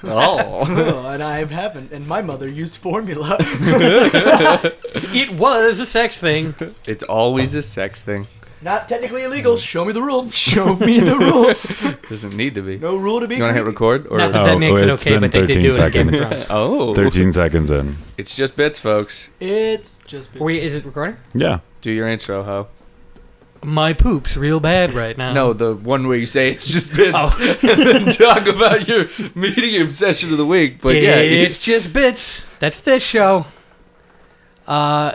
Oh. And I haven't. And my mother used formula. It was a sex thing. It's always a sex thing. Not technically illegal. Show me the rule. Show me the rule. Doesn't need to be. No rule to be. You want to hit record? Or Not that makes it it's okay, been but they did 13 do it in Game of seconds. Thrones. 13 seconds in. It's just bits, folks. It's just. Is it recording? Yeah. Do your intro, Ho. My poop's real bad right now. No, the one where you say it's just bits Oh. and then talk about your media obsession of the week. But yeah, It's just bits. That's this show.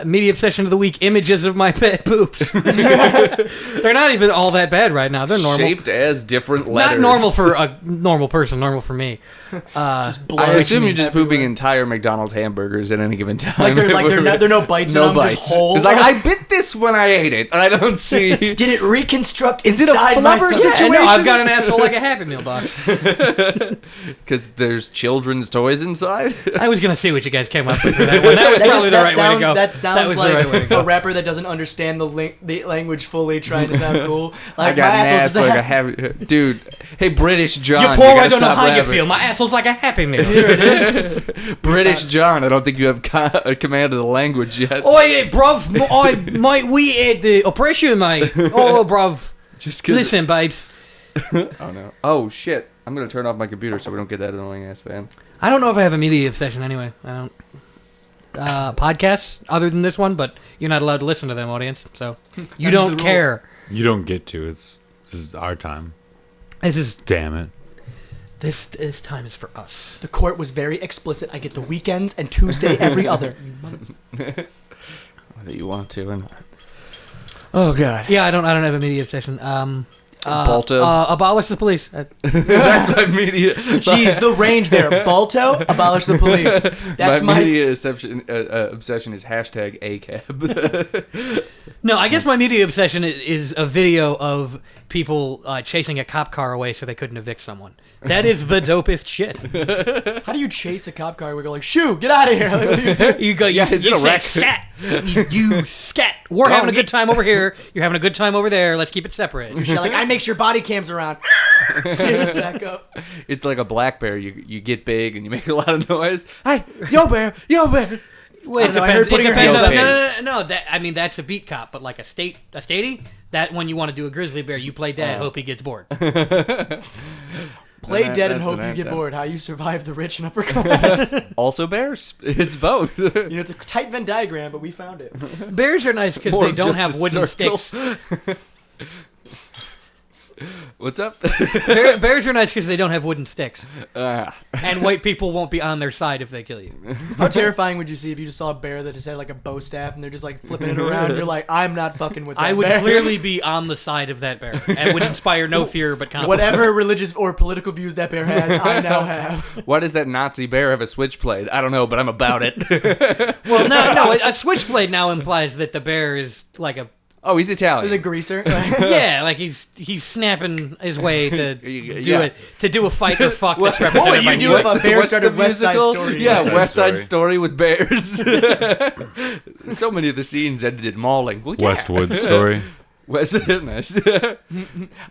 Media obsession of the week, images of my pet poops. They're not even all that bad right now. They're normal. shaped as different letters. Not normal for a normal person, normal for me. Just I assume you're just pooping everywhere. entire McDonald's hamburgers at any given time. Like they're no bites no in them, bites. just whole. It's like, I bit this when I ate it. I don't see. Did it reconstruct Is it a inside my flubber stomach? situation? Yeah, no, I've got an asshole like a Happy Meal box. Because there's children's toys inside. I was gonna see what you guys came up with for that one. That was probably the right way to go. That sounds was the like right way to go. a rapper that doesn't understand the language fully, trying to sound cool. I Like got my an asshole's ass just like a a happy... Dude, hey, British John. You're you poor, gotta I don't know stop how you rapping. feel. My asshole's like a Happy Meal. Here it is. British John, I don't think you have a command of the language yet. Oi, bruv, mate, we had the oppression, mate. Oh, bruv. Just 'cause... Listen, babes. Oh, no. Oh, shit. I'm going to turn off my computer so we don't get that annoying ass fan. I don't know if I have a media obsession anyway. I don't. Podcasts, other than this one, but you're not allowed to listen to them, audience. So you Those are don't the care. You don't get to. This is our time. This Damn it. time is for us. The court was very explicit. I get the weekends and Tuesday every other. Whether you want to or not. Oh, God. Yeah, I don't have a media obsession. Balto. Abolish the police. That's my media. Jeez, the range there. Balto, abolish the police. That's my my. media obsession is hashtag ACAB. No, I guess my media obsession is a video of people chasing a cop car away so they couldn't evict someone. That is the dopest shit. How do you chase a cop car? We go like, shoo, get out of here. Like, what do you do? You go, you it's in a say wreck. scat. You scat. We're having a good time over here. You're having a good time over there. Let's keep it separate. You're like, I make sure body cams around. Back up. It's like a black bear. You get big and you make a lot of noise. Hey, yo bear. Wait, I don't know, I heard putting your hands on. up. No. That's a beat cop, but like a statey. That when you want to do a grizzly bear, you play dead. Hope he gets bored. Play dead and that's hope an you get anthem. bored. How you survive the rich and upper class. Also bears? It's both. You know, it's a tight Venn diagram, but we found it. Bears are nice because More they don't just have a wooden circle. sticks. What's up? Bears are nice because they don't have wooden sticks, Ah. and white people won't be on their side if they kill you. How terrifying would you see if you just saw a bear that just had like a bow staff and they're just like flipping it around? You're like, I'm not fucking with that I would bear. clearly be on the side of that bear. It would inspire no fear but confidence. Whatever religious or political views that bear has, I now have. Why does that Nazi bear have a switchblade? I don't know, but I'm about it. Well, no, a switchblade now implies that the bear is like a Oh, he's Italian. There's a greaser. yeah, like he's snapping his way to do a fight or fuck that's What represented would by you do New if York. a bear What's started the West Side musical? Story? Yeah, West Side West Side Story with bears. So many of the scenes ended in mauling. Well, yeah. Westwood Story. West, nice. I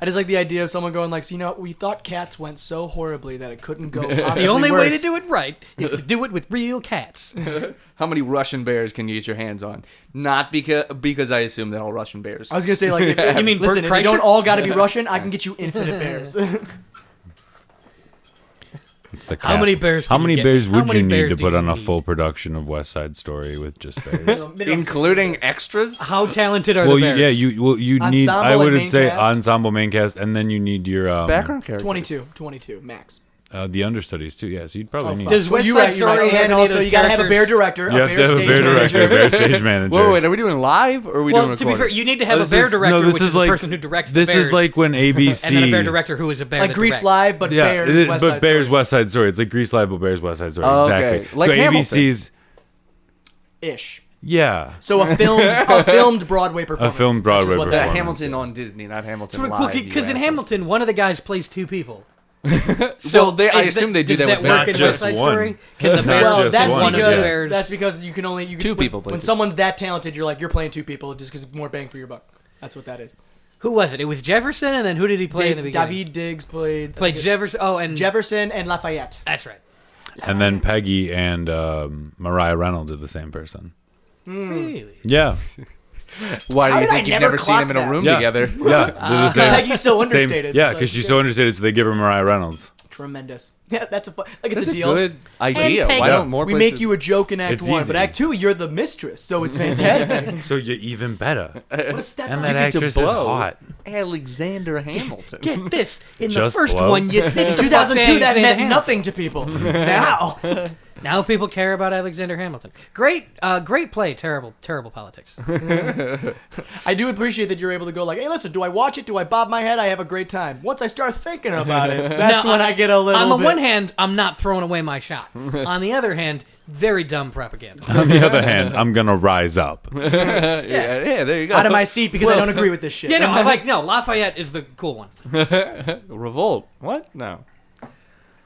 just like the idea of someone going like, so, you know, we thought cats went so horribly that it couldn't go possibly The only way to worse. do it right is to do it with real cats. How many Russian bears can you get your hands on? Not because I assume that all Russian bears. I was gonna say like, You mean listen, Bert if you don't Kreischer? all got to be Russian, I can get you infinite bears. It's the How cat. many bears How can you many get? bears How would many you need bears to do put you on a need? full production of West Side Story with just bears? Including extras? How talented are Well, the bears? you need. Ensemble I and would main say cast? ensemble main cast, and then you need your Background characters. 22 max. The understudies too. Yeah, so you'd probably need. Does West You're Side right, you're right. Story have And any of also those you gotta have a bear characters? director, You a have to bear have a stage bear director, a manager. bear stage manager. Wait, are we doing live or are we Well, doing to be fair, recorded? you need to have Oh, a bear director, this which is is like- the person who directs the This bears. is like when ABC. and then a bear director who is a bear Like that Grease directs. Live, but Yeah, Bears West but Side Bears Story. West Side Story. It's like Grease Live, but Bears West Side Story. Oh, Exactly. okay. Like so Hamilton. ABC's. Ish. Yeah. So a filmed Broadway performance. filmed Broadway which is what that performance. Hamilton on Disney, not Hamilton Sort of live. cool, because you in assholes. Hamilton, one of the guys plays two people. Well, I assume they do does that with work Not in just West Side one. Story? Can the Not bear Well, just that's one, because yeah. that's because you can only Two people play when two. someone's that talented, you're playing two people just because more bang for your buck. That's what that is. Who was it? It was Jefferson, and then who did he play in the beginning? David Diggs played Jefferson. Oh, and Jefferson and Lafayette. That's right. And then Peggy and Mariah Reynolds are the same person. Really? Yeah. Why do How you did think I you've never never seen them in a clock room Yeah. together? Yeah. They're the same. Peggy's so same- understated. Yeah, It's because like- she's so understated, so they give her Mariah Reynolds. Tremendous. Yeah, that's it's That's a a deal. good idea. Peggy. Why don't more We places... make you a joke in Act It's 1, easy. but Act 2, you're the mistress, so it's fantastic. So you're even better. What a step And up. that get to actress is blow. hot. Alexander Hamilton. Get this. In the Just first blow. one, you sister In 2002, that meant Hamilton. nothing to people. Now. Now people care about Alexander Hamilton. Great play. Terrible politics. I do appreciate that you're able to go like, hey, listen, do I watch it? Do I bob my head? I have a great time. Once I start thinking about it, that's Now, when I get a little On the bit... one hand, I'm not throwing away my shot. On the other hand, very dumb propaganda. On the other hand, I'm going to rise up. yeah, there you go. out of my seat because I don't agree with this shit. You know, I like Lafayette is the cool one. Revolt. What? No.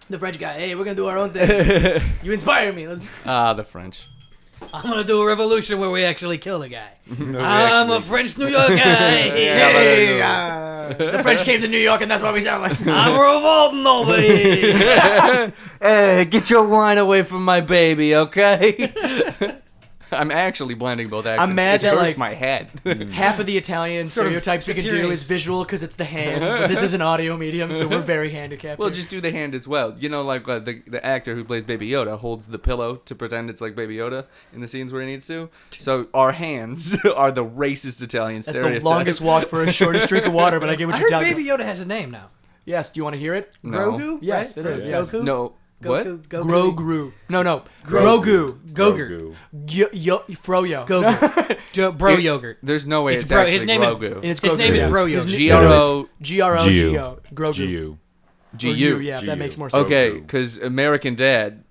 The French guy, hey, we're going to do our own thing. You inspire me. Let's... The French. I'm gonna do a revolution where we actually kill a guy. I'm a French New York guy. Hey, the French came to New York and that's what we sound like. I'm revolting over here. Hey, get your wine away from my baby, okay? I'm actually blending both accents. I'm mad it that, hurts like, my head. Half of the Italian Sort of stereotypes we can do infuriates. is visual because it's the hands, but this is an audio medium, so we're very handicapped. Well, here. just do the hand as well. You know, like the actor who plays Baby Yoda holds the pillow to pretend it's like Baby Yoda in the scenes where he needs to. So our hands are the racist Italian That's stereotype. the longest walk for a shortest drink of water, but I get what I you're heard talking Baby Yoda has a name now. Yes, do you want to hear it? No. Grogu? Yes, right? it is. Yeah. Yes. Goku? No. What? Grogu. No. Grogu. Grogu. Gogurt. Froyo. Gogurt. Bro yogurt. There's no way It's it's, bro- actually his name is- Grogu. It's His Grogu. name is Yes. Bro His Yogurt. G-R-O. G-R-O-G-O. Grogu. G-U. Or G-U. Yeah, G-U. that makes more sense. Okay, Grogu. because American Dad,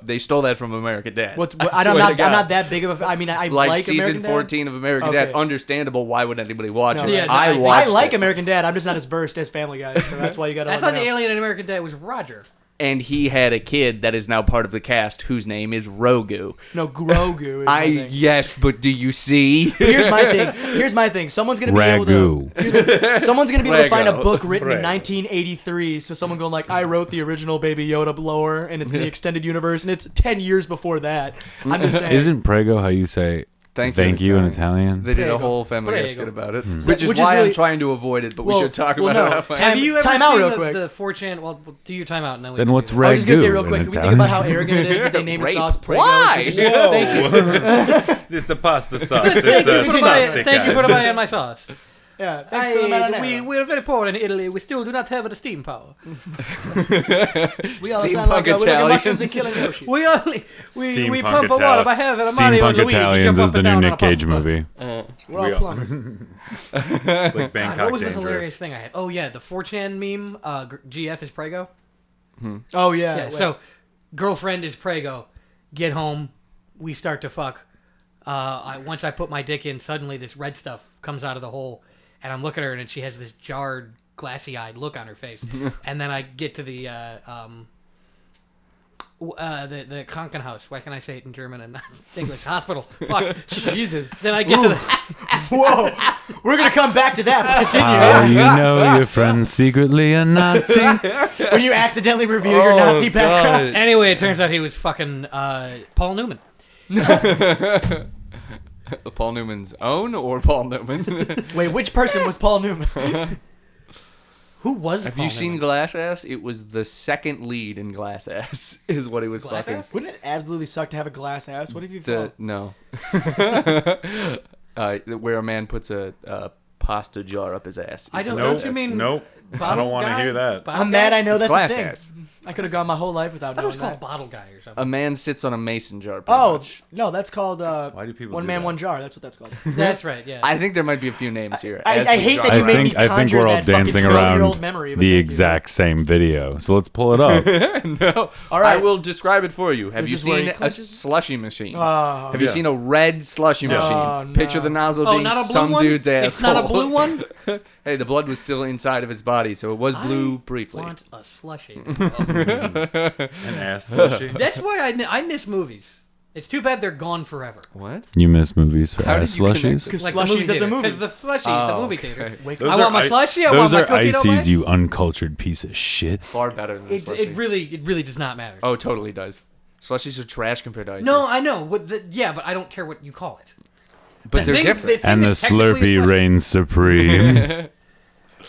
they stole that from American Dad. I'm swear to God. not that big of a... I mean, I like like season American Dad. 14 of American Okay. Dad. Understandable. Why would anybody watch No, it? Yeah, no, I I think- watched I like it. American Dad. I'm just not as versed as Family Guy, so that's why you got to I thought the alien in American Dad was Roger. And he had a kid that is now part of the cast whose name is Rogu. No, Grogu is my thing. Yes, but do you see? But here's my thing. Someone's gonna be able Ragu. someone's gonna be able to find a Ragu. book written in Ragu. 1983. So someone going like, I wrote the original Baby Yoda lore, and it's in the extended universe, and it's 10 years before that. I'm just saying. Isn't prego how you say thank you in Italian? They did a Prego. whole Family Guy Prego. skit about it, Which which is is why really- I'm trying to avoid it. But we Well- should talk well, about no. it. Halfway. Have you ever time seen out real the, quick. the 4chan? Well, do your time out and then we Then can what's do that. I was just gonna say ragu real quick. in Can we think about how Italian? arrogant it is that they named a Rape. sauce Prego? Why? Just- Thank you. This is the pasta sauce. Thank you for the buy on my sauce. Yeah. Thanks for the marinara. We are very poor in Italy. We still do not have the steam power. We all Steampunk sound like we're looking at mushrooms Italians. and killing Yoshis. We only we Steampunk pump the water by having a Mario and Steampunk Luigi Italians jump is up the and new down on Nick a pump. Cage movie. We're all We all- plumbers. It's like God, Bangkok what was the Dangerous. hilarious thing I had? Oh yeah, the 4chan meme. GF is Prego. Oh yeah. Yeah. So, girlfriend is Prego. Get home. We start to fuck. Once I put my dick in, suddenly this red stuff comes out of the hole, and I'm looking at her, and she has this jarred, glassy-eyed look on her face. And then I get to the Krankenhaus. Why can I say it in German and not English? Hospital. Fuck. Jesus. Then I get to the. Whoa. We're gonna come back to that. But How continue. you know your friend's secretly a Nazi? When you accidentally reveal your Nazi background. Anyway, it turns out he was fucking Paul Newman. Paul Newman's own or Paul Newman? Wait, which person was Paul Newman? Who was Have Paul you seen Newman? Glass Ass? It was the second lead in Glass Ass. Is what he was Glass fucking. Ass? Wouldn't it absolutely suck to have a glass ass? What have you The felt? no. Where a man puts a pasta jar up his ass. I don't- Glass don't you ass. mean- Nope. I Bottle don't want to guy? hear that. Bottle I'm mad guy? I know It's that's glass a thing. ass. I could have gone my whole life without I thought it was knowing called that. Bottle Guy or A something. man sits on a mason jar. pretty Oh, much. no, that's called Why do people One do Man, that? One Jar. That's what that's called. That's right. Yeah. I think there might be a few names here. I as we hate go that you on. made me I think conjure we're all that fucking dancing 12-year-old around memory, but the thank you. exact same video. So let's pull it up. No. All right. I will describe it for you. Have This you is where seen he a clenches? slushy machine? Oh, Have you Yeah. seen a red slushy machine? Oh, no. Picture the nozzle Oh, being not a blue some one? dude's asshole. It's not a blue one? Hey, the blood was still inside of his body, so it was blue briefly. Want a slushy. An ass slushy. That's why I miss movies. It's too bad they're gone forever. What? You miss movies for How ass did you connect slushies? it? Because Like slushies at the movies. Because the slushie at the movie okay. theater. Wake I up. want my slushie. I want Those my are cookie dough ices, bites. you uncultured piece of shit. Far better than It slushy. really does not matter. Oh, it totally does. Slushies are trash compared to ices. No, I know. Yeah, but I don't care what you call it. but they're thing- different. thing And the that's technically a Slurpee slushie- reigns supreme.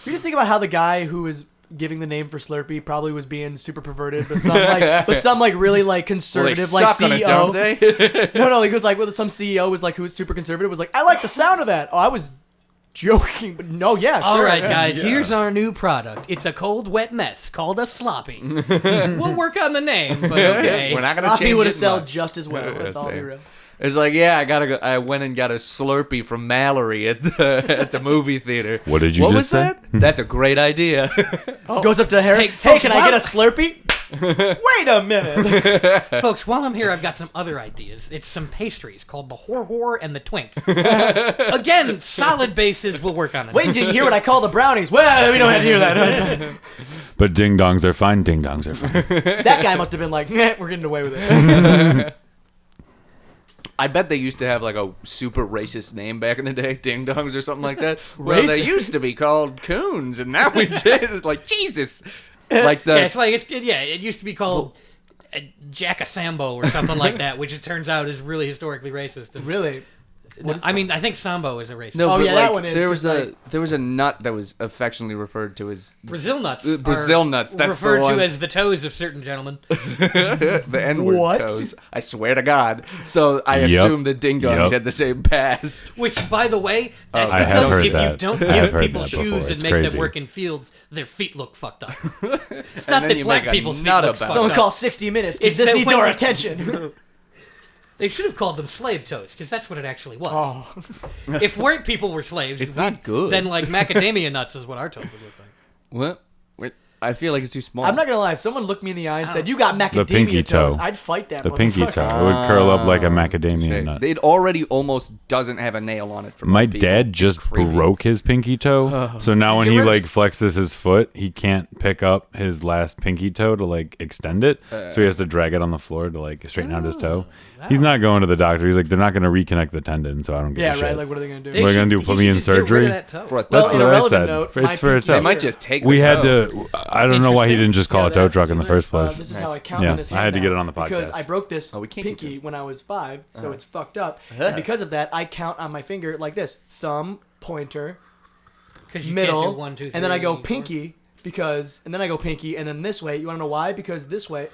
You just think about how the guy who was giving the name for Slurpee probably was being super perverted, but some really like conservative Well, they like suck on it, CEO. don't they? No, like it was like some CEO was like who was super conservative was like, I like the sound of that. Oh, I was joking, but no, yeah, sure. All right, yeah. guys, here's our new product. It's a cold, wet mess called a sloppy. We'll work on the name, but okay. We're not gonna Sloppy change would it have sold much. just as well. Let's all be same. real. It's like, yeah, I went and got a Slurpee from Mallory at the movie theater. What did you What just was say? that? That's a great idea. Goes up to Harry. Hey, Hey, can I folks, get a Slurpee? Wait a minute. Folks, while I'm here, I've got some other ideas. It's some pastries called the Hor and the Twink. Again, solid bases. We'll work on it. Wait until you hear what I call the brownies. Well, we don't have to hear that. But ding dongs are fine. Ding dongs are fine. That guy must have been like, we're getting away with it. I bet they used to have like a super racist name back in the day, Ding Dongs or something like that. Well, they Racist? used to be called Coons, and now we say it's like Jesus. Like the Yeah, it's like it used to be called Jack-a-Sambo or something like that, which it turns out is really historically racist. And, Really? I mean, I think Sambo is a racist. no, Oh, but yeah, like, that one is, there 'cause, was there was a nut that was affectionately referred to as Brazil nuts. Brazil are nuts, that's referred the one. to as the toes of certain gentlemen. the N-word What? toes. I swear to God. So I Yep. assume the Ding Dongs Yep. had the same past. Which, by the way, that's I have because heard if you that. don't I have give heard people that shoes before. and It's make crazy. them work in fields, their feet look fucked up. It's And not then that you black make a people's feet nut look about fucked it. Someone up. call 60 Minutes because It's this that needs when our you- attention. They should have called them slave toes, because that's what it actually was. Oh. If white people were slaves, It's not good. then like macadamia nuts is what our toes would look like. What? Wait, I feel like it's too small. I'm not going to lie. If someone looked me in the eye and said, you got macadamia pinky toes, toe. I'd fight that The pinky motherfucker. toe. It would curl up like a macadamia nut. It already almost doesn't have a nail on it. For My most people. dad It's just creepy. broke his pinky toe, so now when Get he rid of like flexes his foot, he can't pick up his last pinky toe to like extend it, so he has to drag it on the floor to like straighten out his toe. He's not going to the doctor. He's like, they're not going to reconnect the tendon, so I don't give Yeah, a shit. right. Like, what are they going to do? They What are you gonna should- do, he put me should in just get rid of surgery? that toe. For a Well, That's in what a I relevant said. note, It's my for a pinky- They toe. might just take. We the had toe. to. I don't know why he didn't just call it toe truck in the first place. This is Nice. how I count Yeah, on this I had to hand get now, it on the because podcast. I broke this Oh, we can't keep pinky it. when I was 5, so it's fucked up. And because of that, I count on my finger like this: thumb, pointer, Because you middle, can't do 1, 2, 3, and then I go 4. pinky and then I go pinky, and then this way. You want to know why? Because this way,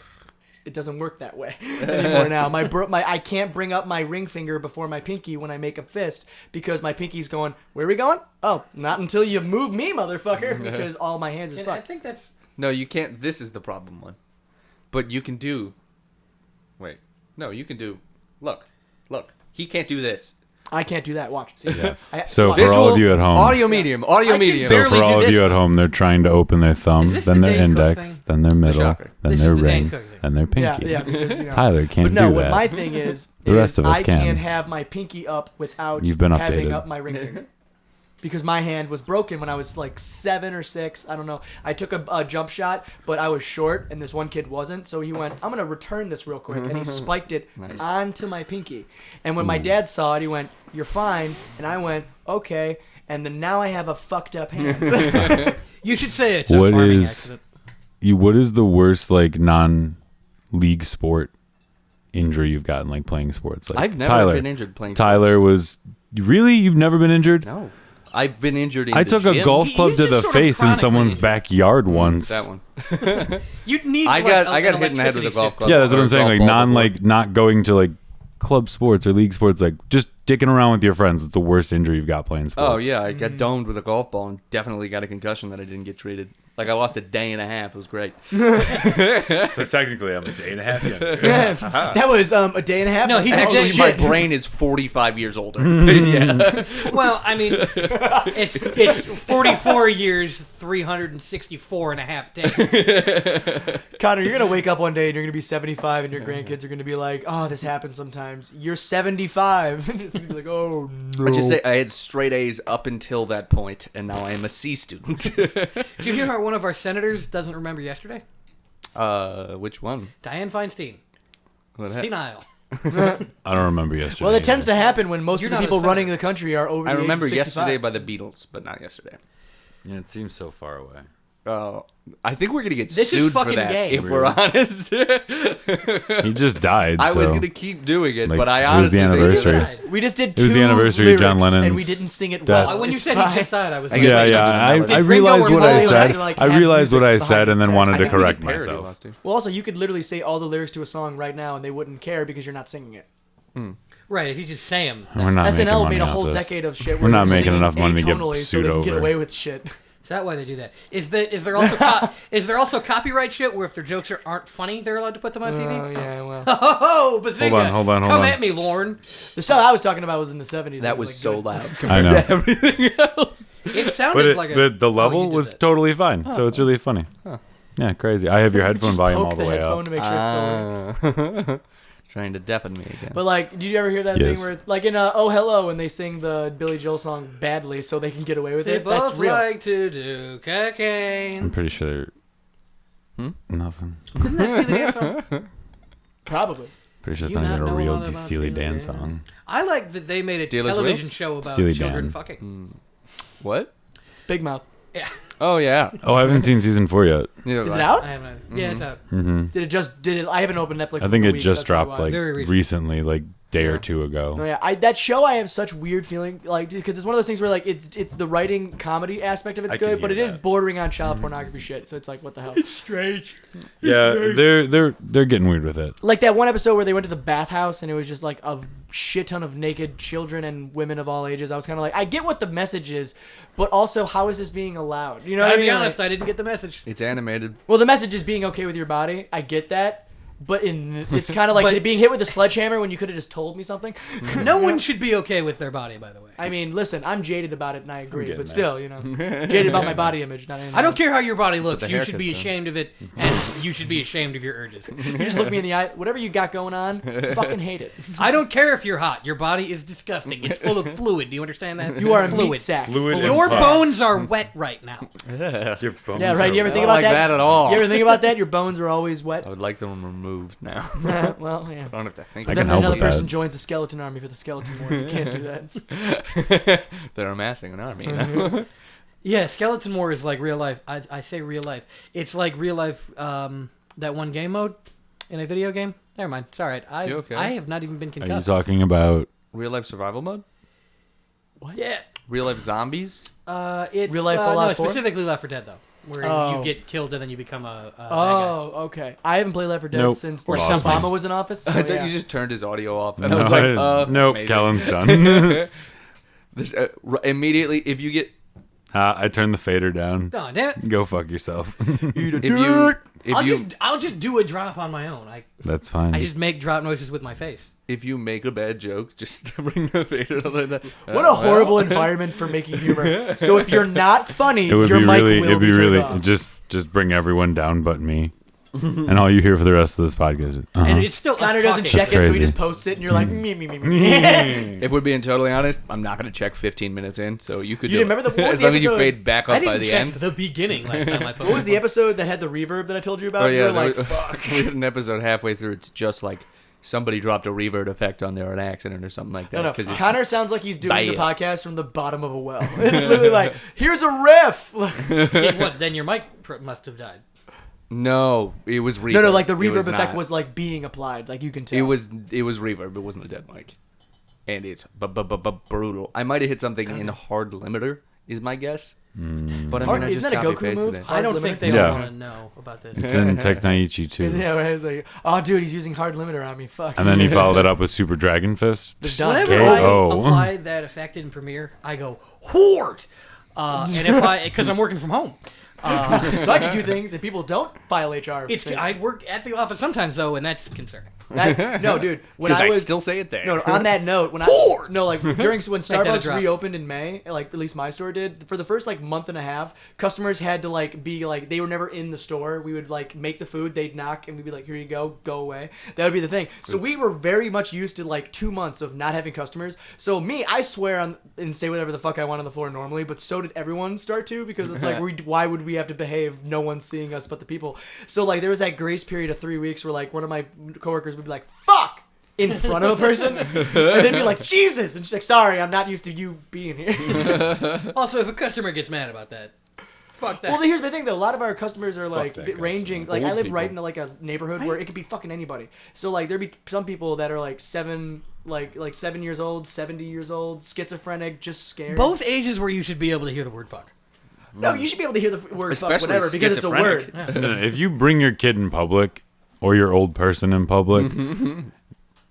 it doesn't work that way anymore now. I can't bring up my ring finger before my pinky when I make a fist because my pinky's going, where are we going? Oh, not until you move me, motherfucker, because all my hands is And I fucked. think that's No, you can't. This is the problem one. But you can do. Wait. No, you can do. Look. He can't do this. I can't do that. Watch. See? So watch. for all of you at home, Audio medium. Audio I can medium. so barely for do all of this you at thing. home, they're trying to open their Is thumb, this then the their Dane Cook index, thing? then their middle, shocker. then This their is the Dane ring, Cook thing. then their pinky. Yeah, because, you know. Tyler can't But no, do what that. my thing is, The rest of us I can. can't have my pinky up without You've been having updated. up my ring finger. Because my hand was broken when I was like 7 or 6. I don't know. I took a jump shot, but I was short, and this one kid wasn't. So he went, I'm going to return this real quick. And he spiked it Nice. onto my pinky. And when my dad saw it, he went, you're fine. And I went, okay. And then now I have a fucked up hand. you should say it's a What farming is- accident. What is the worst like non-league sport injury you've gotten like playing sports? Like I've never Tyler. been injured playing. Tyler was really? You've never been injured? No. I've been injured in I the took a gym. golf He's club to just the sort of face in chronically someone's injured. backyard once. That one. You'd need. I like, got an hit in the head with a electricity golf suit. club. Yeah, that's what or I'm a saying. golf Like ball non before. like not going to like club sports or league sports, like just dicking around with your friends. It's the worst injury you've got playing sports. Oh yeah, I got domed with a golf ball and definitely got a concussion that I didn't get treated. Like I lost a day and a half. It was great. So technically, I'm a day and a half younger. That was a day and a half. No, he's Actually, Actually, my shit. brain is 45 years older. yeah. Well, I mean, it's 44 years, 364 and a half days. Connor, you're going to wake up one day and you're going to be 75 and your grandkids are going to be like, oh, this happens sometimes. You're 75. It's going to be like, oh, no. I just say I had straight A's up until that point, and now I am a C student. Did you hear how one of our senators doesn't remember yesterday? Which one? Dianne Feinstein. What Senile. I don't remember yesterday. Well, that tends to happen when most You're of the not a people senator. running the country are over I the remember age of 65. yesterday by the Beatles, but not yesterday. Yeah, it seems so far away. I think we're gonna get This is sued for fucking that gay. if we're honest. He just died. I was so, gonna keep doing it, like, but I it was honestly the think anniversary. Died. We just did It was the two anniversary of John lyrics, and we Lennon's didn't sing it death. well. When you It's said fine. he just died, I was I like, guess Yeah, I yeah. didn't do I that. realized Ringo what I and Paul said. had to, like, I have realized what I music said and then behind wanted the to text. correct Parody myself. last year. Well, also, you could literally say all the lyrics to a song right now, and they wouldn't care because you're not singing it. right, if you just say him. We're not making SNL money made a off whole this. decade of shit. We're where not they're making singing enough money to get atonally so sued they can get over. away with shit. Is that why they do that? Is there also is there also copyright shit where if their jokes aren't funny, they're allowed to put them on TV? Oh yeah, well, Oh, bazinga! Hold on. Come at me, Lorne. the stuff I was talking about was in the 70s. That and it was like, so good. loud I compared know. to everything else. It sounded like But the oh, level you did was that. totally fine. So it's really funny. Yeah, crazy. I have your headphone Just volume poke all the the way headphone up. to make sure it's still working. Trying to deafen me again. But like, did you ever hear that Yes. thing where it's like in Oh Hello when they sing the Billy Joel song badly so they can get away with They it? That's both real. like to do I'm cocaine. pretty sure. Nothing. Didn't that Steely Dan song? Probably. Pretty sure it's You not not even a know real a lot about Steely Dan Steely Dan. song. I like that they made a Dealer's television Wheels? show about Steely children Dan. fucking. What? Big Mouth. Yeah, Oh yeah. Oh, I haven't seen season 4 yet. Yeah, Is right. it out? I haven't. Yeah, it's out. Did it? I haven't opened Netflix. I in think a it week, just so that's probably dropped why. like Very recent. recently, like day or two Oh ago. yeah, that show I have such weird feeling like because it's one of those things where like it's the writing comedy aspect of it's I can good, but it hear is that. bordering on child pornography shit. So it's like what the hell? Strange. Yeah, they're getting weird with it. Like that one episode where they went to the bathhouse and it was just like a shit ton of naked children and women of all ages. I was kind of like, I get what the message is, but also how is this being allowed? You know what I To mean? be Like, honest, I didn't get the message. It's animated. well, the message is being okay with your body. I get that. But it's kind of like But- being hit with a sledgehammer when you could have just told me something. No one should be okay with their body, by the way. I mean, listen, I'm jaded about it and I agree, getting but there. still, you know, jaded about my body image, not anything. I don't care how your body looks. the You should haircut's be done. ashamed of it, and you should be ashamed of your urges. You just look me in the eye. Whatever you got going on, fucking hate it. I don't care if you're hot. Your body is disgusting. It's full of fluid. Do you understand that? You are a fluid. meat sack. Fluid full of and Your pus. bones are wet right now. Your bones Yeah, right. You ever I think don't about like that at all. You ever think about that? Your bones are always wet. I would like them removed now. Well, yeah. I don't have to think. I Then can help another with person that. joins the skeleton army for the skeleton war. You can't do that. They're amassing an army. You know? Yeah, Skeleton War is like real life. I say real life. It's like real life. That one game mode in a video game. Never mind. It's all right. You okay? I have not even been Are you concussed. talking about? Real life survival mode. Yeah. Real life zombies. It's Real life Fallout no, 4? specifically Left 4 Dead though, where Oh. you get killed and then you become a bad guy. Oh, okay. I haven't played Left 4 Dead Nope. since Or like, something. Obama was in office. So, I thought yeah. you just turned his audio off, and No, I was like, nope. maybe. Kellen's done. This, immediately, if you get, I turned the fader down. Oh, damn it. Go fuck yourself. I'll just do a drop on my own. That's fine. I just make drop noises with my face. if you make a bad joke, just bring the fader like that. What a horrible environment for making humor. So if you're not funny, it would your be mic really. will It'd be turned really. off. Just bring everyone down, but me. And all you hear for the rest of this podcast is. And it's still us Connor doesn't talking. check it, so he crazy. just posts it, and you're like, me. If we're being totally honest, I'm not going to check 15 minutes in, so you could You do remember it. the- what was as the long as you episode- fade back I up by didn't the check end. the beginning last time I posted. What was the episode that had the reverb that I told you about? Oh You yeah, were like, there was- fuck. we had an episode halfway through. It's just like somebody dropped a reverb effect on there, an accident or something like that. No. 'cause it's Connor sounds like he's doing the bad. podcast from the bottom of a well. It's literally like, here's a riff. Yeah, what? Then your mic must have died. No, it was reverb. No, like the It reverb effect not. was like being applied. Like you can tell. It was reverb. It wasn't a dead mic, and it's brutal. I might have hit something in hard limiter, is my guess. But I Hard- mean, I isn't just that a Goku copy-pasted move? it. I don't Hard think limiter? they Yeah. want to know about this. It's in Teknaichi too. Yeah, right. It's like, oh, dude, he's using hard limiter on me. Fuck. And then he followed it up with Super Dragon Fist. It's done. Whenever KO. I apply that effect in Premiere, I go horde. And if because I'm working from home, So I can do things that people don't file HR. it's things. I work at the office sometimes though, and that's concerning. No, dude. When Because I I was still say it there. no, on that note, when Horde! like during when that a Starbucks drop. reopened in May, like at least my store did, for the first like month and a half, customers had to like be like they were never in the store. We would like make the food, they'd knock, and we'd be like, "Here you go, go away." That would be the thing. So we were very much used to like 2 months of not having customers. So me, I swear on and say whatever the fuck I want on the floor normally, but so did everyone start to because it's like why would we have to behave? No one's seeing us but the people. So like there was that grace period of 3 weeks where like one of my coworkers would be like, "Fuck." in front of a person, and then be like, Jesus, and she's like, sorry, I'm not used to you being here. Also, if a customer gets mad about that, fuck that. Well, here's my thing though. A lot of our customers are like that ranging. customer. Like I Old live right people. into like a neighborhood where it could be fucking anybody. So like there'd be some people that are like 7 years old, 70 years old, schizophrenic, just scared. Both ages where you should be able to hear the word fuck. No, you should be able to hear the word fuck, Especially whatever, because it's a word. schizophrenic. If you bring your kid in public or your old person in public,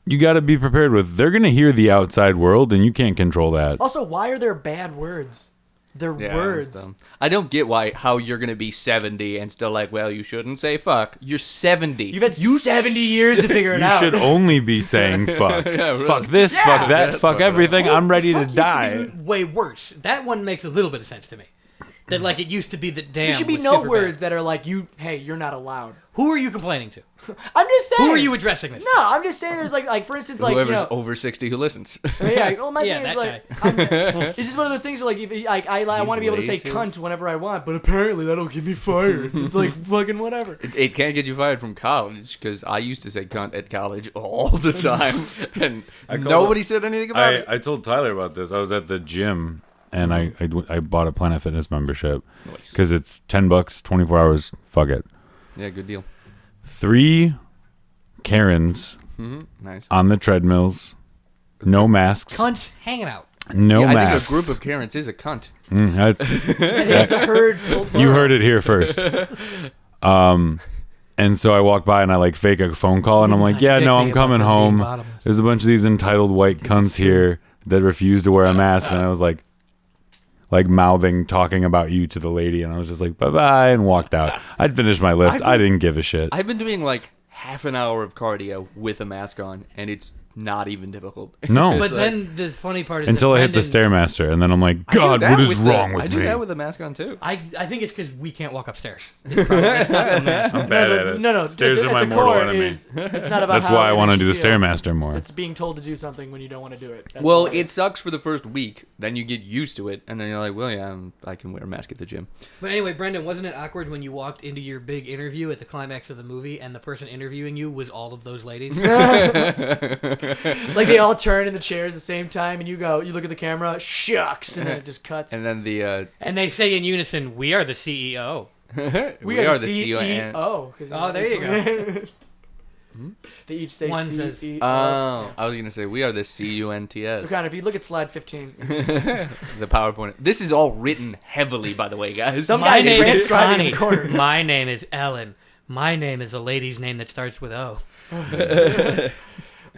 you got to be prepared with they're going to hear the outside world and you can't control that. Also, why are there bad words? They're Yeah, words. that's dumb. I don't get how you're gonna be 70 and still like, well, you shouldn't say fuck. You're 70. You've had 70 years to figure it You out. should only be saying fuck. Yeah, really. Fuck this, fuck that, Yeah, fuck fuck everything. I'm ready to Fuck used to die. be way worse. That one makes a little bit of sense to me. That like it used to be that damn. There should be was no super words bad. that are like hey, you're not allowed. Who are you complaining to? I'm just saying. Who are you addressing this? No, I'm just saying. There's like for instance, like Whoever's you know, over 60 who listens. yeah. Well, my Yeah, thing is that like, it's just one of those things where like, I want to be able to say lazy. cunt whenever I want, but apparently that'll get me fired. It's like fucking whatever. It can't get you fired from college because I used to say cunt at college all the time, and nobody said anything about it. I told Tyler about this. I was at the gym and I bought a Planet Fitness membership Nice. because it's $10, 24 hours. Fuck it. Yeah, good deal. 3 Karens Nice. on the treadmills, no masks, Cunts hanging out. no Yeah, I masks. think a group of Karens is a cunt. That's, And it's the herd. you heard it here first. And so I walk by and I like fake a phone call and I'm like, yeah, no, I'm coming home. There's a bunch of these entitled white cunts here that refuse to wear a mask. And I was like mouthing, talking about you to the lady. And I was just like, bye-bye, and walked out. I'd finished my lift. I didn't give a shit. I've been doing like half an hour of cardio with a mask on, and it's not even difficult. No. But then the funny part is Until that I hit the Brendan- Stairmaster. And then I'm like, I do God, that what is with wrong the, with I me? do that with a mask on too. I think it's because we can't walk upstairs. It's not the mask. I'm bad at it. No. Stairs at are my the mortal core enemy. is it's not about. That's how why I it want to makes do you the feel. Stairmaster more. It's being told to do something when you don't want to do it. That's Well, all it sucks for the first week. Then you get used to it, and then you're like, well, yeah, I can wear a mask at the gym. But anyway, Brendan, wasn't it awkward when you walked into your big interview at the climax of the movie and the person interviewing you was all of those ladies? like they all turn in the chairs at the same time, and you look at the camera, shucks, and then it just cuts. And then the And they say in unison, "We are the CEO." we are the CEO. And, Oh, there you go. They each say One says- CEO. oh, I was gonna say we are the CUNTS. So kind of, if you look at slide 15, The PowerPoint. This is all written heavily, by the way, guys. Some My guy's name is transcribing in Connie. the corner. My name is Ellen. My name is a lady's name that starts with O.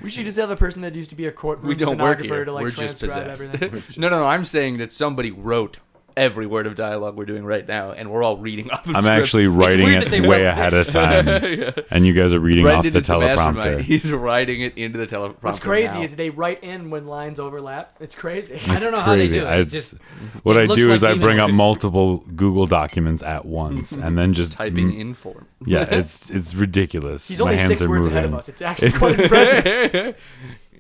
We should just have a person that used to be a courtroom we don't work stenographer here. to like We're just transcribe possessed. everything. No. I'm saying that somebody wrote every word of dialogue we're doing right now, and we're all reading off of I'm scripts. actually writing weird that they it way wrote ahead this. of time. Yeah. And you guys are reading Brendan off the is the mastermind. teleprompter. He's writing it into the teleprompter. What's crazy now. is they write in when lines overlap. It's crazy. I don't know how they do it. It's- what it I looks do is like I bring up emails. multiple Google documents at once and then just typing in form. Yeah, it's ridiculous. He's My only hands 6 are words moving. ahead of us. It's actually quite impressive.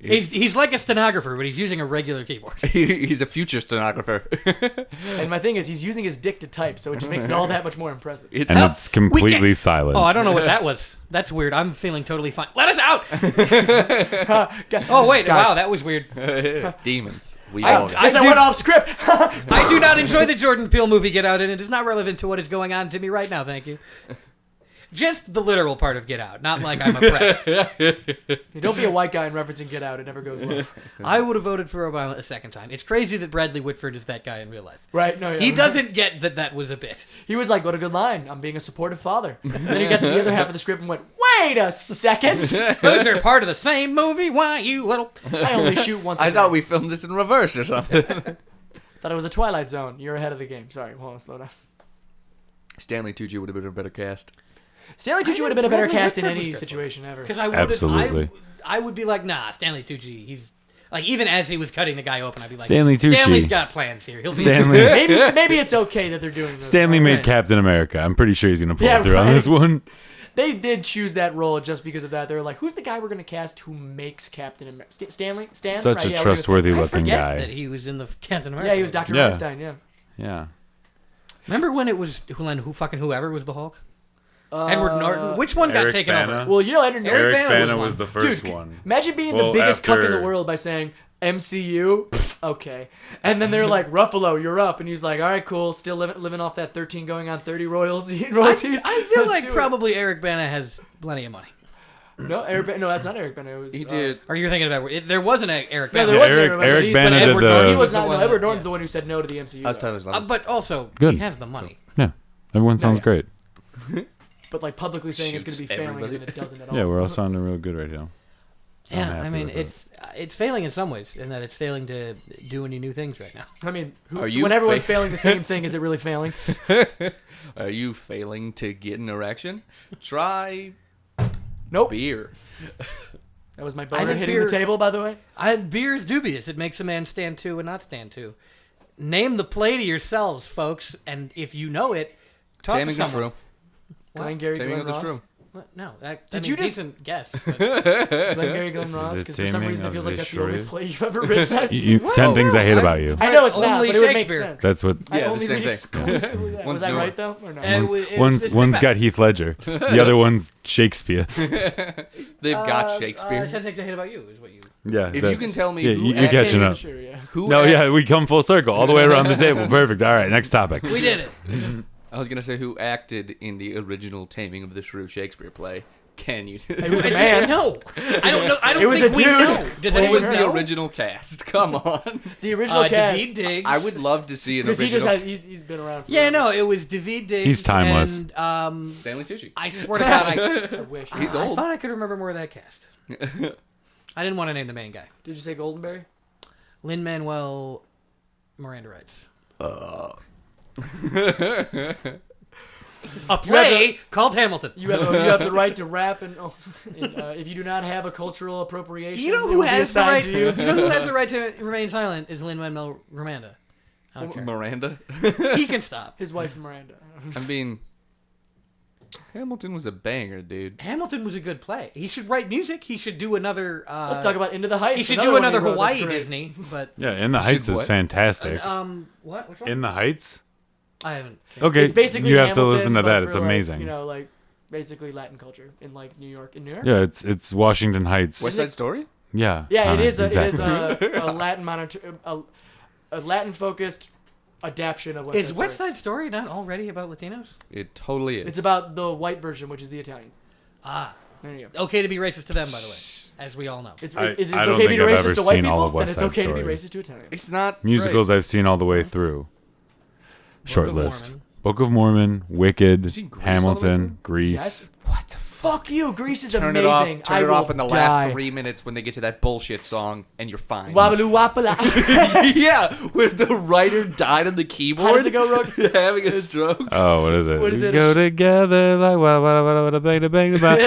He's like a stenographer, but he's using a regular keyboard. He's a future stenographer. And my thing is, he's using his dick to type, so it just makes it all that much more impressive. It- And it's completely silent. Oh, I don't know what that was. That's weird. I'm feeling totally fine. Let us out! Oh, wait. Wow, that was weird. Demons. We I own it. guess I went off script. I do not enjoy the Jordan Peele movie Get Out, and it is not relevant to what is going on to me right now, thank you. Just the literal part of Get Out, not like I'm oppressed. Don't be a white guy and referencing Get Out. It never goes well. I would have voted for Obama a second time. It's crazy that Bradley Whitford is that guy in real life. Right? No, yeah. He doesn't get that that was a bit. He was like, what a good line. I'm being a supportive father. And then he got to the other half of the script and went, wait a second. Those are part of the same movie. Why, you little... I only shoot once a I day. thought we filmed this in reverse or something. Thought it was a Twilight Zone. You're ahead of the game. Sorry. Hold on, slow down. Stanley Tucci would have been a better cast. Stanley Tucci would have been a better Bradley cast in Whitford was any good. situation ever. Because I would Absolutely. I would be like, nah, Stanley Tucci, he's... Like, even as he was cutting the guy open, I'd be like, Stanley Tucci. Stanley's got plans here. He'll Stanley Maybe it's okay that they're doing this. Stanley Like, made Captain America. I'm pretty sure he's gonna pull Yeah, it through on right. this one. They did choose that role just because of that. They were like, who's the guy we're going to cast who makes Captain America? Stanley? Stan? Such Right, a yeah, we're gonna trustworthy I looking forget guy. that he was in the Captain America. Yeah, he was Dr. Yeah. Einstein, yeah. Yeah. Remember when it was whoever was the Hulk? Edward Norton. Which one got Eric taken Bana. over? Well, you know Edward Norton. Eric Bana Bana was was the first Dude, one. Imagine being Well, the biggest cuck in after- the world by saying MCU. Pff, okay, and then they're like, Ruffalo, you're up, and he's like, all right, cool, still living off that 13 going on 30 royalties. I feel Let's like do it. probably Eric Bana has plenty of money. No, no, that's not Eric Bana. It was, He did. Or you're thinking about there wasn't a Eric No, Bana. there wasn't Eric- Bana. Eric He's Bana like did Edward the- Norton. He was The not. one No, that- Edward Norton's yeah. the one who said no to the MCU. That was though. Tyler Slovis. But also, Good. he has the money. Yeah. Everyone sounds yeah. great. But like publicly saying it's going to be Shoots failing, everybody. and then it doesn't at all. Yeah, we're all sounding real good right now. I'm Yeah, happy I mean, with it. it's failing in some ways, in that it's failing to do any new things right now. I mean, Are you when everyone's fa- failing the same thing, is it really failing? Are you failing to get an erection? Try Nope. beer. That was my I boner think hitting beer- the table, by the way. Beer is dubious. It makes a man stand to and not stand to. Name the play to yourselves, folks, and if you know it, talk Taming to the someone. Shrew. Glenn Gary Taming Glenn of the Ross. Shrew. What? No, that, Did I you mean, just- decent guess. But Glenn Gary Glenn Ross, it because for some Taming reason it of feels the like that's the only Shrew? play you've ever written. You, 10 things I hate about you. I know it's not, Only but it would make Shakespeare. sense. That's what. I Yeah, the only same read thing. exclusively that. One's Was that newer. right though, or no? And One's it's one's bad. got Heath Ledger. The other one's Shakespeare. They've got Shakespeare. 10 things I hate about you is what you. Yeah. If that- you can tell me yeah, who you're acted- catching up. Sure, yeah. Who No, act- yeah, we come full circle all the way around the table. Perfect. All right, next topic. We did it. I was gonna say who acted in the original Taming of the Shrew Shakespeare play. Can you? It was a man. No, I don't know. I don't It was think a we dude. know. Does Who anyone was the know? original cast? Come on. The original cast. David Diggs. I would love to see an Because he original. just has, he's been around for Yeah, no, it was David Diggs. He's timeless. And, Stanley Tucci. I swear to God, I wish. He's I old. thought I could remember more of that cast. I didn't want to name the main guy. Did you say Goldenberry? Lin-Manuel Miranda writes. A play called Hamilton. You have the right to rap, and if you do not have a cultural appropriation, You know it who will be has the assigned right? to You you. know who has the right to remain silent is Lin-Manuel Miranda. I don't care. Miranda. He can stop. His wife Miranda. I mean, Hamilton was a banger, dude. Hamilton was a good play. He should write music. He should do another. Let's talk about Into the Heights. He should another do one another he wrote that's Hawaii great. Disney, but Yeah, In the Heights is what? fantastic. what? Which one? In the Heights? I haven't. Okay, It's basically you have to Hamilton, listen to but that. for, It's like, amazing. you know, like basically Latin culture in like New York. In New York. Yeah, it's Washington Heights. West Side Story? Yeah. Yeah, it kinda, is. It is exactly. a Latin a Latin focused adaptation of West Is Side West Story. Side Story not already about Latinos? It totally is. It's about the white version, which is the Italians. Ah, There you go. okay to be racist to them, by the way, as we all know. It's I it's don't okay to be think I've racist ever to white seen all people, of then West it's Side okay to be Story. racist to Italians. It's not Musicals great. I've seen all the way through. Short of list. Mormon. Book of Mormon, Wicked, seen Grease all the way Hamilton, through? Grease. Yes. What the fuck you? Grease is Turn amazing. it off. Turn I it off will in the die. last 3 minutes when they get to that bullshit song, and you're fine. Wabaloo wapala. Yeah, where the writer died on the keyboard. How does it go, Rook? Having a stroke. Oh, what is it? What is We it? Go together like bang bang bang.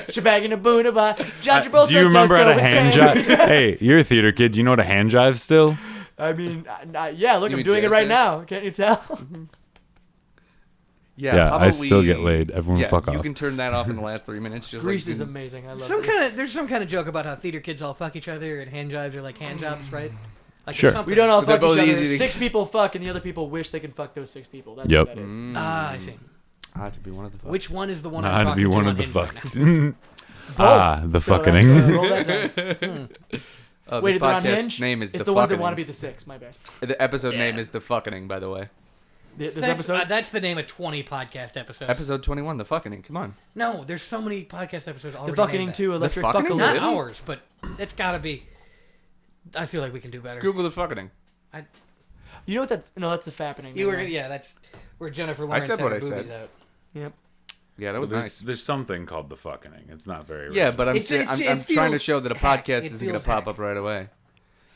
Shabag in a boona ba. John Travolta Do you remember does how go to hand insane. jive? Hey, you're a theater kid. Do you know how to hand jive still? I mean, yeah. Look, You I'm mean doing it jazz right hands? now. Can't you tell? Yeah, how I about still we- get laid. Everyone fuck you off. can turn that off in the last 3 minutes. Just Grease like is you- amazing. I love Grease. There's some kind of joke about how theater kids all fuck each other and hand jobs are like hand jobs, right? Like Sure. there's something- We don't all But they're fuck each both other. easy to- 6 people fuck, and the other people wish they can fuck those 6 people. That's Yep. what that is. Ah, I see. To be one of the fuck. Which one is the one? Nah, I'm to be talking one to of the on Hinge right fucked. now? The So, fucking. roll that dice. Wait, this they're on podcast Hinge? name is It's the the ones that fucking. want to be the 6. My bad. The episode name is the fucking. By the way, This That's, episode. that's the name of 20 podcast episodes. episode 21, the fucking. Come on. No, there's so many podcast episodes already. The fucking named that. 2 electric fucking? fuckaloo. Not Really? ours, but it's got to be. I feel like we can do better. Google the fucking. You know what that's? No, that's the fappening. You were, Never mind. yeah, that's where Jennifer Lawrence said had what her I said. boobies out. Yep. Yeah, that was nice. There's something called the fucking. It's not very. Yeah, but I'm It's- saying, it's- I'm it trying to feels show that a hack. podcast It isn't going to feels pop hack. up right away.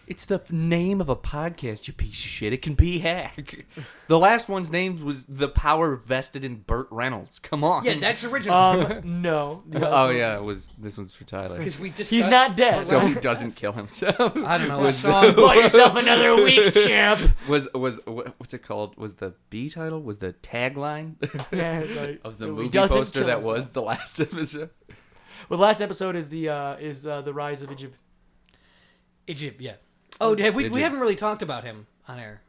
It's the name of a podcast, you piece of shit. It can be hack. The last one's name was The Power Vested in Burt Reynolds. Come on. Yeah, that's original. No. Oh yeah, this one's for Tyler. Because we just He's not dead. So he doesn't kill himself. I don't know. A song. Buy yourself another week, champ. Was what's it called? Was the B title? Was the tagline Yeah, it's like, of the so he movie doesn't poster kill that himself. was the last episode? Well, the last episode is the rise of Egypt. Egypt, yeah. Oh, have we Egypt. haven't really talked about him on air.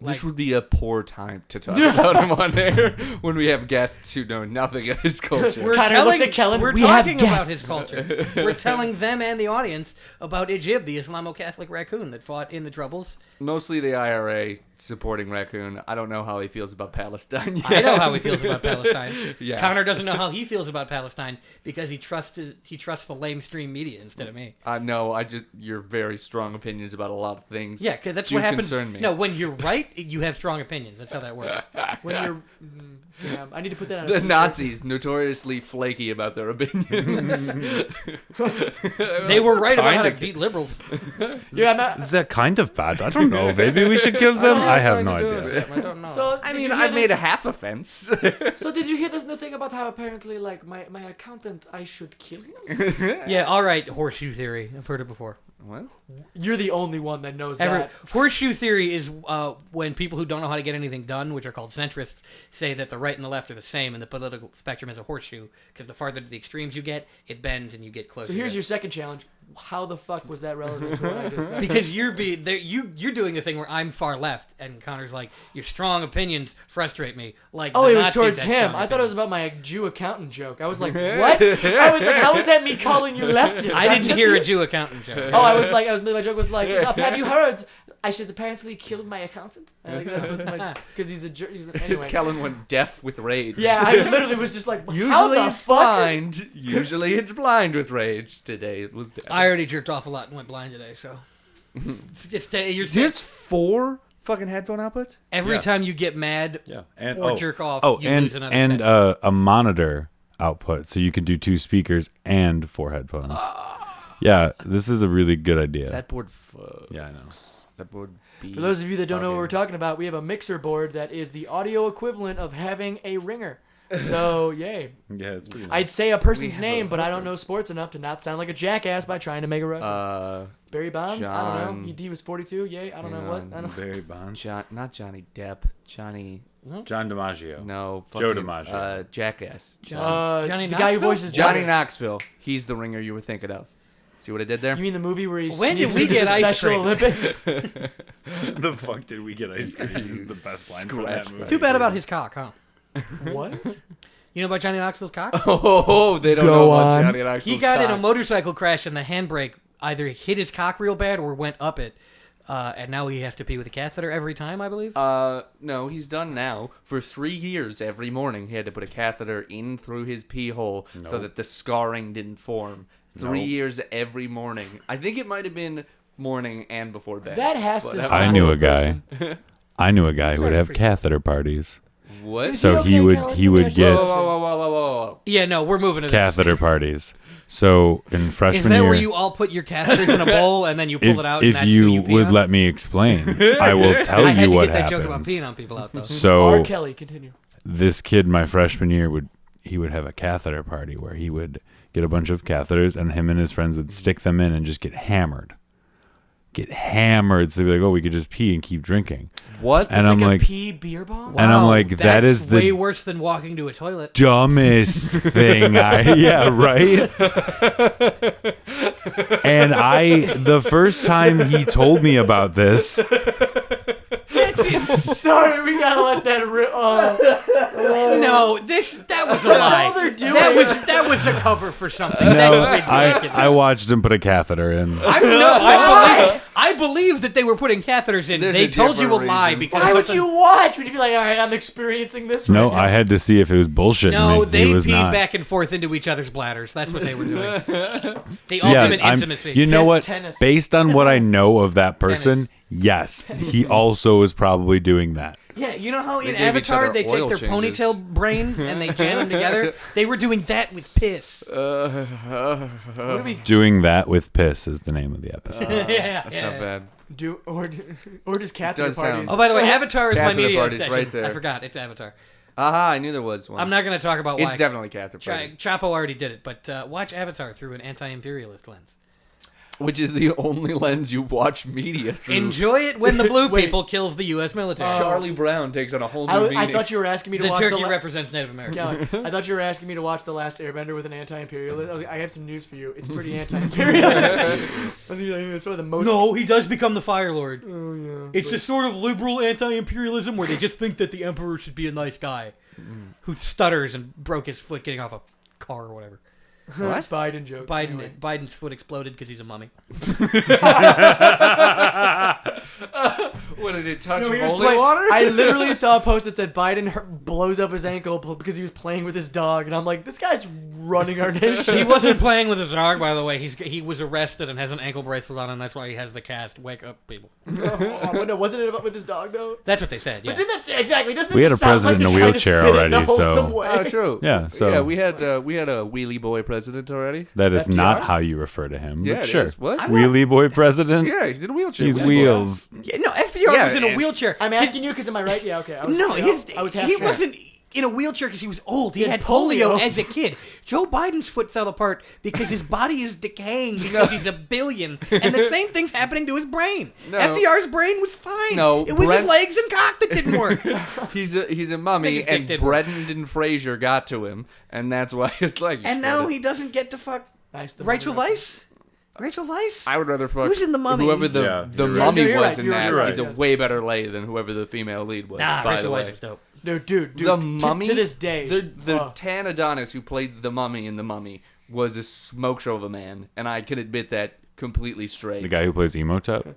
This would be a poor time to talk about him on there when we have guests who know nothing of his culture. Connor looks at Kellen. We're We have talking about guests. his culture. We're telling them and the audience about Ijib, the Islamo-Catholic raccoon that fought in the Troubles. Mostly the IRA supporting Raccoon. I don't know how he feels about Palestine yet. I know how he feels about Palestine. Yeah. Connor doesn't know how he feels about Palestine because he trusts the lamestream media instead of me. No, your very strong opinions about a lot of things. Yeah, because that's do what happens. concern me. No, when you're right, you have strong opinions. That's how that works. When you're, damn, I need to put that on. a The t-shirt. Nazis, notoriously flaky about their opinions. They were right about how to Kinda. beat liberals. Yeah, I'm not, They're kind of bad. I don't know. Maybe we should kill them. I have no idea. I don't know. So I did mean, you hear I made a this? half offense. So did you hear this new thing about how apparently like my accountant, I should kill him? Yeah, all right. Horseshoe theory. I've heard it before. What? You're the only one that knows that. Horseshoe theory is when people who don't know how to get anything done, which are called centrists, say that the right and the left are the same, and the political spectrum is a horseshoe. Because the farther to the extremes you get, it bends and you get closer. So here's to your second challenge. How the fuck was that relevant to what I just said? because you're doing the thing where I'm far left, and Connor's like, your strong opinions frustrate me. Like Oh, the it was Nazis towards had him. strong I thought it was opinions. about my Jew accountant joke. I was like, what? I was like, how is that me calling you leftist? I didn't hear a Jew accountant joke. Oh, my joke was like, have you heard? I should apparently kill my accountant. I think that's what my, because he's anyway. Kellen went deaf with rage. Yeah, I literally was just like, Usually how the it's fuck? blind. Usually it's blind with rage. Today it was deaf. I already jerked off a lot and went blind today, so you're There's 4 fucking headphone outputs? every Yeah. time you get mad Yeah. And or jerk off, Oh, you and lose another sense. a monitor output, so you can do 2 speakers and 4 headphones. Yeah, this is a really good idea. That board fucks. Yeah, I know. That board be For those of you that don't know what we're fucking- talking about, we have a mixer board that is the audio equivalent of having a ringer. So, yay. Yeah, it's pretty. I'd say a person's have name, a but I don't hooker. know sports enough to not sound like a jackass by trying to make a reference. Barry Bonds? I don't John- know. He was 42. Yay. I don't know what. I don't Barry Bonds. Not Johnny Depp. Johnny. John DiMaggio. No. Joe fucking, DiMaggio. Jackass. Johnny the guy who Knoxville? voices Johnny Johnny. Knoxville. He's the ringer you were thinking of. See what I did there? You mean the movie where he When did sneaks we into get the ice Special cream? Olympics? The fuck did we get ice cream? Is the best line from Scratch that movie. Too bad about his cock, huh? What? You know about Johnny Knoxville's cock? Oh, they don't Go know about on. Johnny Knoxville's He got in a cock. motorcycle crash and the handbrake either hit his cock real bad or went up it. And now he has to pee with a catheter every time, I believe. No, he's done now. For 3 years, every morning, he had to put a catheter in through his pee hole so Nope. that the scarring didn't form. 3 Nope. years every morning. I think it might have been morning and before bed. That has to. Whatever. I knew a guy. I knew a guy who would have Pretty- catheter parties. What? Is So okay, he would Kellen? he You would guys- get Whoa. Yeah, no, we're moving to this. catheter parties. So in Is freshman that year, where you all put your catheters in a bowl and then you pull it out? and if that's who you pee would on? let me explain, I will tell I had you to what get that joke about happens. peeing on people out though. R. So Kelly, continue. this kid, my freshman year, would have a catheter party where he would get a bunch of catheters and him and his friends would stick them in and just get hammered. So they'd be like, "Oh, we could just pee and keep drinking." What? And It's I'm like like, a pee beer bomb. and I'm Wow, like, that that's is the way worse than walking to a toilet. dumbest thing yeah, right. And the first time he told me about this, Sorry, we gotta let that rip. No, that was a lie. all they're doing. That was a cover for something. no, That's ridiculous. I watched him put a catheter in. I believe that they were putting catheters in. There's They a told you a different lie reason. because Why would something- you watch? Would you be like, all right, I'm experiencing this No, right now. I had to see if it was bullshit. No, and they he was peed not. back and forth into each other's bladders. That's what they were doing. The ultimate intimacy. You know Piss what? tennis. Based on what I know of that person, yes, he also is probably doing that. Yeah, you know how in gave each Avatar other they take oil their changes. ponytail brains and they jam them together? They were doing that with piss. What do we Doing that with piss is the name of the episode. yeah, That's not bad. do? Or just catheter does sound- parties? Oh, by the way, Avatar is my Catheter media Parties obsession. right there. I forgot, it's Avatar. Aha, I knew there was one. I'm not going to talk about why. It's definitely Catheter Party. Chapo already did it, but watch Avatar through an anti-imperialist lens. which is the only lens you watch media through. Enjoy it when the blue Wait. people kills the U.S. military. Charlie Brown takes on a whole new meaning. I thought you were asking me to The watch turkey represents Native Americans. I thought you were asking me to watch The Last Airbender with an anti-imperialist. I have some news for you. It's pretty anti-imperialist. It's probably the most. No, he does become the Fire Lord. Oh yeah. It's a sort of liberal anti-imperialism where they just think that the emperor should be a nice guy who stutters and broke his foot getting off a car or whatever. What? Biden joke. Biden's foot exploded because he's a mummy. What did it touch No, he was holy playing- water? I literally saw a post that said Biden blows up his ankle because he was playing with his dog, and I'm like, this guy's running our nation. He wasn't playing with his dog, by the way. He was arrested and has an ankle bracelet on, and that's why he has the cast. Wake up, people. No, wasn't it about with his dog though? That's what they said. Yeah. But didn't that say exactly? Doesn't We it had a just sound president like in a they're trying to wheelchair spin it in already, a wholesome so- way? Oh, true. Yeah, so- we had a wheelie boy president already. That is FDR? not how you refer to him. Yeah, but it sure. is. What? Wheelie boy president? Yeah, he's in a wheelchair. He's Wheelie boy. wheels. Yeah, no, FDR Yeah, was in a and- wheelchair. I'm asking you because am I right? Yeah, okay. I was, No, I was half he sure. wasn't in a wheelchair because he was old. He He had had polio polio. as a kid. Joe Biden's foot fell apart because his body is decaying because he's a billion, and the same thing's happening to his brain. No. FDR's brain was fine. No, it was his Brent- legs and cock that didn't work. He's a mummy, His dick and didn't work. Brendan Fraser got to him, and that's why his leg. And now exploded. he doesn't get to fuck Nice, the Rachel mummy Weisz. Rachel Weisz. I would rather fuck. Who's in The Mummy? Whoever the Yeah, the you're right. mummy No, you're was right, in you're that right, is a yes. way better lay than whoever the female lead was. Nah, by Rachel the way. Weisz was dope. No, dude. The mummy to this day. the Tan Adonis who played the mummy in the Mummy was a smoke show of a man, and I can admit that completely straight. The guy who plays Emotep?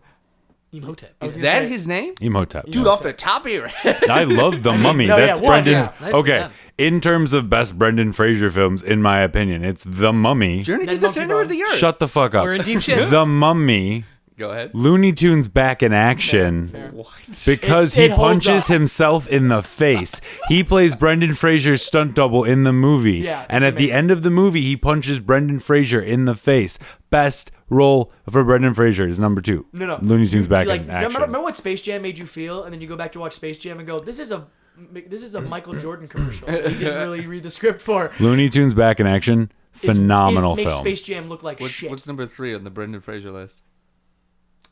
Emotep. Is gonna that say- his name? Emotep. Dude, yeah. off the top of your head. I love The Mummy. no, yeah, That's one, Brendan. yeah. Nicely Okay, done. in terms of best Brendan Fraser films, in my opinion, it's The Mummy. Journey to Then the Monkey Center of Bone. the Earth. Shut the fuck up. We're in deep shit. The Mummy, Go ahead. Looney Tunes back in action. Fair. What? Because It he holds punches up. himself in the face. He plays Brendan Fraser's stunt double in the movie. Yeah, and it's at the amazing. end of the movie, he punches Brendan Fraser in the face. Best role for Brendan Fraser is number 2. No. Looney Tunes back Like, in action. remember what Space Jam made you feel, and then you go back to watch Space Jam and go, this is a Michael Jordan commercial. He didn't really read the script for. Looney Tunes back in action, phenomenal Makes film. Space Jam look like shit. What's number 3 on the Brendan Fraser list?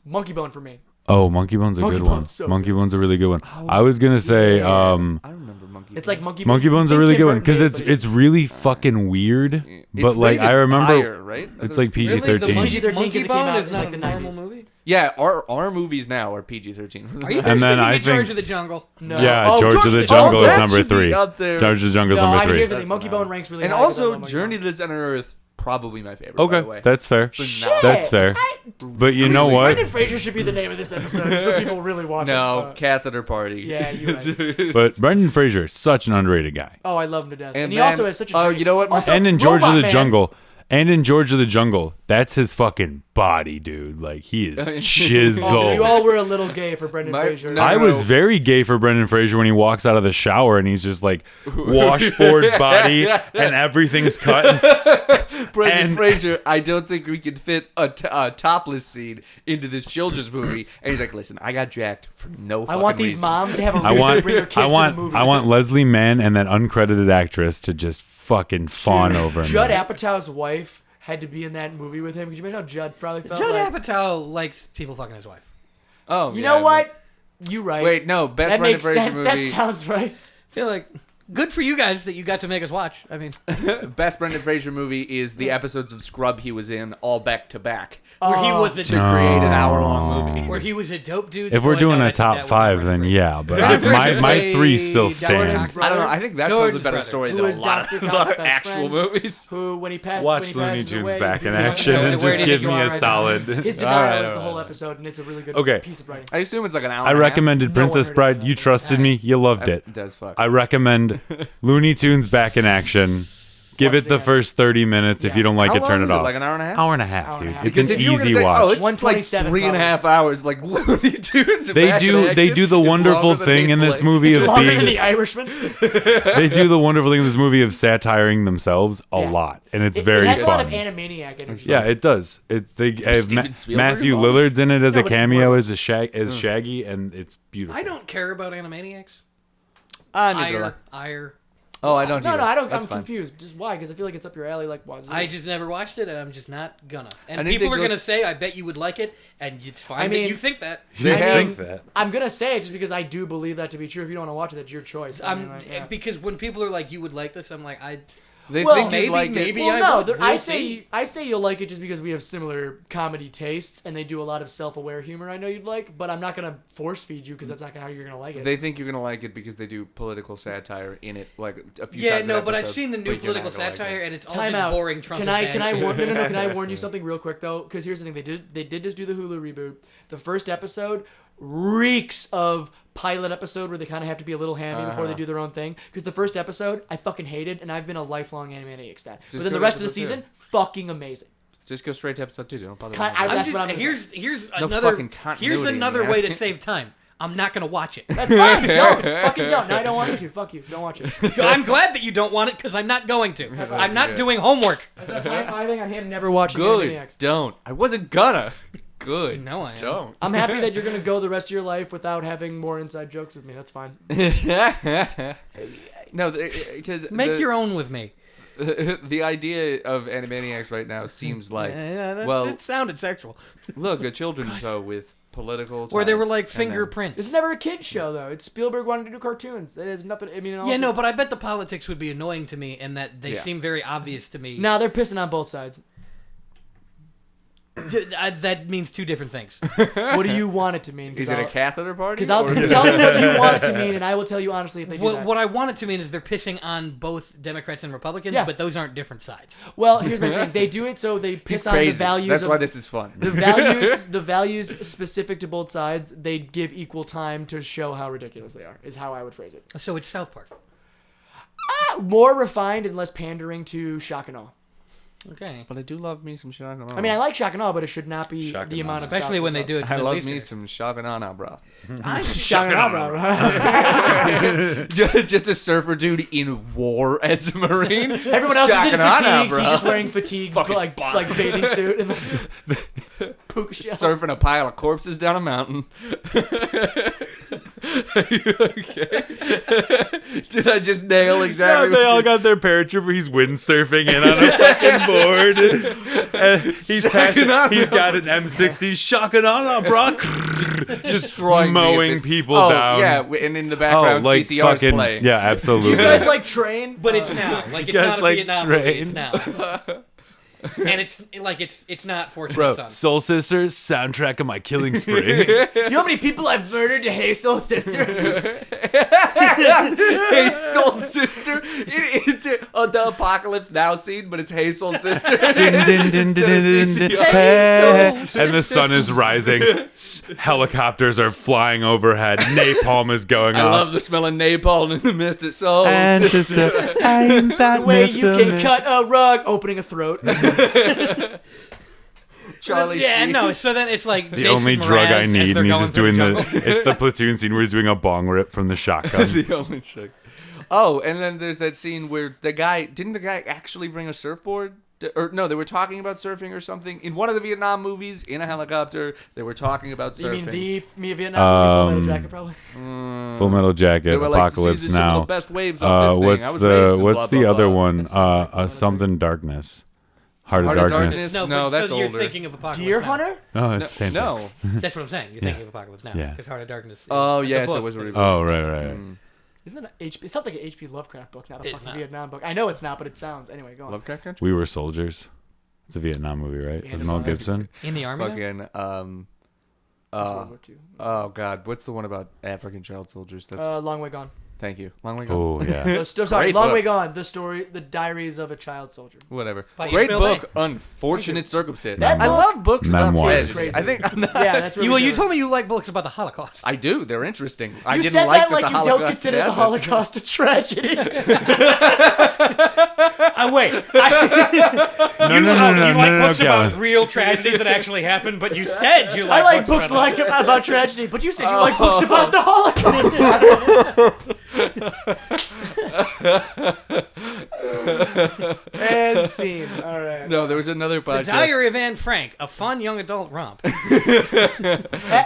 Monkey Bone for me. Oh, Monkey Bone's a Monkey good one. Bone's so Monkey good. Bone's a really good one. I was gonna say, I remember Monkey. It's like Monkey Monkey Bone. Bone's a You really think good Tim one because Burton did, it's really fucking weird. But like I remember, higher, right? it's like Really? The PG-13. Monkey, PG-13 Monkey 'cause it came Bone out is in, not like, a the normal 90s. movie. Yeah, our movies now are PG-13. Are you guys And then thinking I of George think- of the Jungle? No. Yeah, Oh, George of the Oh, Jungle is that number should be 3. up there. George of the Jungle is No, number I mean, 3. here's the thing. Monkey Bone ranks really And high. 'cause I also, love Monkey Journey Bone. to the Center of Earth, probably my favorite. By Okay, the way. that's fair. Phenomenal. That's fair. But you know what? Brendan Fraser should be the name of this episode, so people really watch it. No, Catheter Party. Yeah, you're right. But Brendan Fraser, such an underrated guy. Oh, I love him to death. And And he then- also has such a. oh, great- you know what? Also, And in George of Robot the Man. Jungle, that's his fucking body, dude. Like he is Oh, you chiseled. all were a little gay for Brendan My- Fraser. no. I was very gay for Brendan Fraser when he walks out of the shower and he's just like washboard body and everything's cut. Brendan And- Fraser, I don't think we could fit a topless scene into this children's movie. And he's like, listen, I got jacked for no I fucking want these reason. moms to have a I reason to want, bring their kids I want, to the movies. I want Leslie Mann and that uncredited actress to just fucking fawn over Judd me. Apatow's wife had to be in that movie with him. Could you imagine how Judd probably felt? Judd like, Apatow likes people fucking his wife. Oh, You yeah, know but- what? You right. Wait, no, best that Brendan makes Fraser sense. movie. That sounds right. I feel like good for you guys that you got to make us watch. I mean, Best Brendan Fraser movie is the episodes of Scrub he was in all back to back where he was a to create an hour-long movie. where he was a dope dude. If we're doing a top 5, then yeah. But my 3 still stand. I don't know. I think that tells Jordan's a better brother. story Who than a is lot Dr. of Cox's other best actual friend. movies. Who, when he passes, Watch when he Looney passes Tunes away, back in he's- action Where and did just he give go me a right solid. His All denial right, was the all whole right. episode, and it's a really good Okay. piece of writing. I assume it's like an hour. I and a half. recommended No one Princess heard of Bride. that. You trusted me. You loved it. It does fuck. I recommend Looney Tunes back in action. Give Watch it the the first 30 minutes. If Yeah. you don't like How it, turn long it is off. Like an hour and a half? Hour and a half, Hour and a dude. half. It's Because an if you were gonna easy say, watch. Oh, it's like 127 3.5 hours. Like Looney Tunes. They back in do action the is wonderful longer than thing in Hateful this Eight. movie It's of longer than being The Irishman. they do the wonderful thing in this movie of satiring themselves a Yeah. lot, and it's It very has a lot of fun. Animaniac energy. Yeah, it does. It's they have Steven Spielberg Matthew involved? Lillard's in it as No, a but cameo more- as Shaggy, and it's beautiful. I don't care about Animaniacs. Neither do I. Ire. Oh, I don't. No, either. I don't. That's I'm fine. confused. Just why? Because I feel like it's up your alley. Like, wazoo. I just never watched it, and I'm just not gonna. And I need people to are go- gonna say, "I bet you would like it," and it's fine. I mean- that you think that. You I think mean, that? I'm gonna say it just because I do believe that to be true. If you don't want to watch it, that's your choice. I mean, I'm like, yeah. because when people are like, "You would like this," I'm like, They Well, think maybe- you'd like it. maybe- Well, I no, would. there- We'll see. I say you'll like it just because we have similar comedy tastes, and they do a lot of self-aware humor. I know you'd like, but I'm not gonna force feed you because that's not how you're gonna like it. They think you're gonna like it because they do political satire in it, like a few "Yeah, times. no," an but I've episode, seen the new but you're not political gonna like it. satire, and it's all Time just out. boring Trump. Can is I bad. warn? No. Can I warn you something real quick though? Because here's the thing: they did just do the Hulu reboot. The first episode reeks of pilot episode where they kind of have to be a little hammy before they do their own thing. Because the first episode I fucking hated, and I've been a lifelong Animaniacs fan. But then go the to rest of the episode two. season, fucking amazing. Just go straight to episode 2. Don't bother. Kind- with it. That's what I'm gonna here's No another fucking continuity, here's another man. way to save time. I'm not gonna watch it. That's fine. Don't fucking don't. No, I don't want you to. Fuck you. Don't watch it. I'm glad that you don't want it because I'm not going to. I'm not good. doing homework. That's high-fiving on him never watching Good. Animaniacs. Don't. I wasn't gonna. Good. No, I am. Don't. I'm happy that you're gonna go the rest of your life without having more inside jokes with me. That's fine. No, because Make your own with me. the idea of Animaniacs right now seems like well, it sounded sexual. look, a children's show with political Where they were ties, like and then- fingerprints. It's never a kid's show though. It's Spielberg wanted to do cartoons. That has nothing. I mean, Yeah, no, but I bet the politics would be annoying to me, and that they Yeah. seem very obvious to me. No, they're pissing on both sides. That means two different things. What do you want it to mean? Is it a catheter party? Because I'll or- tell me what you want it to mean, and I will tell you honestly if they do Well, that. what I want it to mean is they're pissing on both Democrats and Republicans, Yeah. but those aren't different sides. Well, here's my thing. They do it so they He's piss on crazy. the values. That's of, why this is fun. the values specific to both sides. They give equal time to show how ridiculous they are. Is how I would phrase it. So it's South Park. More refined and less pandering to shock and awe. Okay. But I do love me some shock and awe. I mean, I like shock and awe, but it should not be Shock the and amount awe. of Especially South when they and do it to I Middle love Eastern. me some shock and awe now, bro. I'm shock and awe, bro. Just a surfer dude in war as a marine. Everyone else is in Shocking awe now, fatigues. bro. He's just wearing fatigue, Fucking like bomb. bathing suit and puka shells. Surfing a pile of corpses down a mountain. Are you okay? Did I just nail exactly? Yeah, they what all you- got their paratrooper. He's windsurfing in on a fucking board. He's passing. He's got an M60 shotgun on, bro. Just Destroying mowing vehicles. people Oh, down. yeah, and in the background, like CCR's fucking playing. yeah, Do absolutely. you guys like Train? But it's now. Like it's guys not a like Vietnam movie. Train? It's now. And it's not Fortunate Bro, Son. Soul Sisters soundtrack of my killing spree. You know how many people I've murdered to Hey Soul Sister? Hey Soul Sister. The Apocalypse Now scene, but it's Hey Soul Sister. Din, din, din, din, din, din, din. Hey, Hey. And the sun is rising. Helicopters are flying overhead. Napalm is going I off. love the smell of napalm in the mist of Soul And Sister. sister, I'm that The way you Mr. can Mist. cut a rug, opening a throat. Charlie Yeah, Sheen. no. So then it's like The Jason only drug Mraz I as need, they're and he's going just through doing the the. jungle. It's the platoon scene where he's doing a bong rip from the shotgun. The only chick. Oh, and then there's that scene where the guy actually bring a surfboard? Or no, they were talking about surfing or something in one of the Vietnam movies in a helicopter. They were talking about You surfing. mean the Vietnam movie, Full Metal Jacket, probably? Full Metal Jacket, They were like, Apocalypse "See, this is some of Now. the best waves of this thing. I What's was the raised in what's blah, the blah, other blah." one? That sounds like Something Darkness. Heart of Heart of Darkness. Darkness? No, No, but that's so you're older. thinking of Apocalypse Deer Now. Hunter? Oh, it's the same thing. No. That's what I'm saying. You're thinking of Apocalypse Now. Yeah. Because Heart of Darkness. Is Oh, the yeah, so book. it was a reboot. Oh, right. Isn't that an HP? It sounds like an H.P. Lovecraft book, not a It's fucking not. Vietnam book. I know it's not, but it sounds. Anyway, go on. Lovecraft Country? We Were Soldiers. It's a Vietnam movie, right? Yeah, With the Mel Mel Gibson. In the army. Now? Fucking, That's World War II. oh, God. What's the one about African child soldiers? That's, Long Way Gone. thank you. Long Way Gone. Oh, yeah. Sorry, Great Long book. Way Gone. The story, the Diaries of a Child Soldier. Whatever. By Great Ismail book. Unfortunate circumstance. That I book- love books about Memoirs. tragedy. Crazy. I think I'm not, Yeah, that's really Well, you good. told me you like books about the Holocaust. I do. They're interesting. I You didn't said like that like the you Holocaust don't consider the happened. Holocaust a tragedy. Wait. No, You like books about Calvin. real tragedies that actually happened, but you said you like I like books about about tragedy, but you said you like books about the Holocaust. And scene. All right. No, there was another The podcast. Diary of Anne Frank, a fun young adult romp.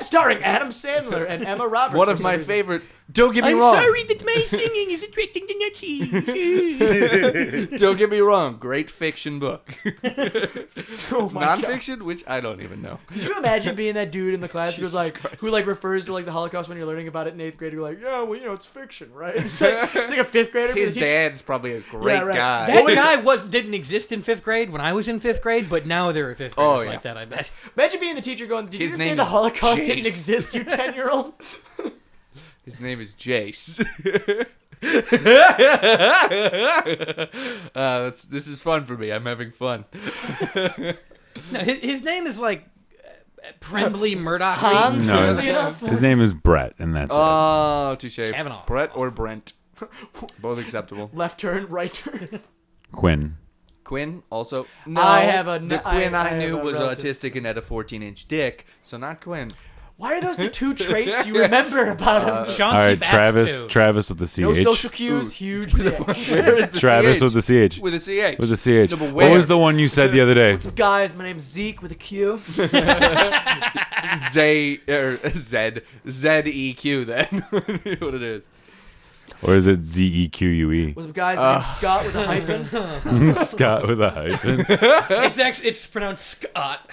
Starring Adam Sandler and Emma Roberts. One for of some my reason. favorite Don't get me I'm wrong. sorry that my singing is attracting the Nazis. Don't get me wrong. Great fiction book. Oh my God. Non-fiction, which I don't even know. Could you imagine being that dude in the class who's Jesus like, Christ. who like refers to like the Holocaust when you're learning about it in 8th grade? You're like, yeah, well, it's fiction, right? It's like a 5th grader. His the teacher- dad's probably a great right. guy. That guy didn't exist in 5th grade when I was in 5th grade, but now there are 5th graders like that, I bet. Imagine being the teacher going, did you His just say name the is Holocaust Jace. didn't exist, you 10-year-old? His name is Jace. This is fun for me. I'm having fun. No, his name is like Prembley Murdoch. Hans, No, weirdly enough. His name is Brett, and that's Oh, touche. Kavanaugh. Brett or Brent. Both acceptable. Left turn, right turn. it. Quinn. Quinn also. No, I have the Quinn I have knew a was relative. autistic and had a 14-inch dick, so not Quinn. Why are those the two traits you remember about him? Chauncey All right, Bass, Travis. too. Travis with the CH. No social cues, huge dick. Where is the Travis CH? with the CH. With a CH. With the CH. No, but What where? was the one you said the other day? What's up, guys? My name's Zeke with a Q. Z-E-Q then. What it is. Or is it ZEQUE? What's up, guys? My name's Scott with a hyphen. Scott with a hyphen. It's pronounced Scott.